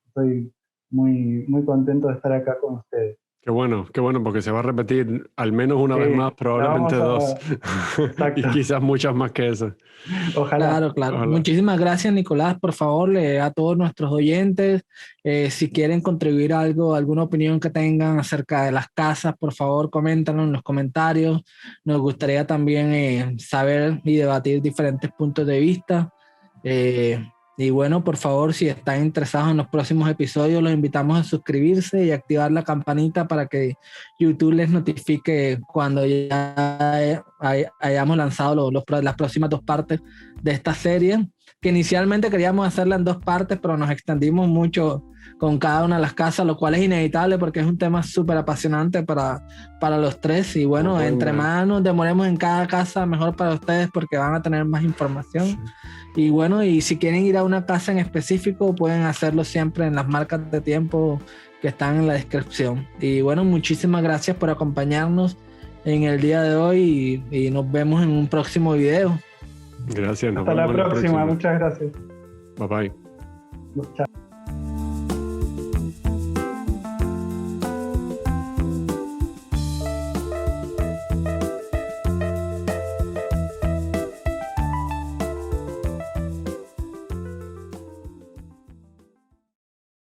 estoy muy, muy contento de estar acá con ustedes. Qué bueno, porque se va a repetir al menos una vez más, probablemente dos. Y quizás muchas más que eso. Ojalá. Claro. Ojalá. Muchísimas gracias, Nicolás. Por favor, a todos nuestros oyentes, si quieren contribuir algo, alguna opinión que tengan acerca de las casas, por favor, coméntanos en los comentarios. Nos gustaría también saber y debatir diferentes puntos de vista. Y bueno, por favor, si están interesados en los próximos episodios, los invitamos a suscribirse y activar la campanita para que YouTube les notifique cuando ya hayamos lanzado las próximas 2 partes de esta serie, que inicialmente queríamos hacerla en 2 partes, pero nos extendimos mucho con cada una de las casas, lo cual es inevitable porque es un tema súper apasionante para los 3. Y bueno, entre más nos demoremos en cada casa, mejor para ustedes porque van a tener más información. Sí. Y bueno, y si quieren ir a una casa en específico, pueden hacerlo siempre en las marcas de tiempo que están en la descripción. Y bueno, muchísimas gracias por acompañarnos en el día de hoy y nos vemos en un próximo video. Gracias. Hasta la próxima. Muchas gracias. Bye bye. Chao.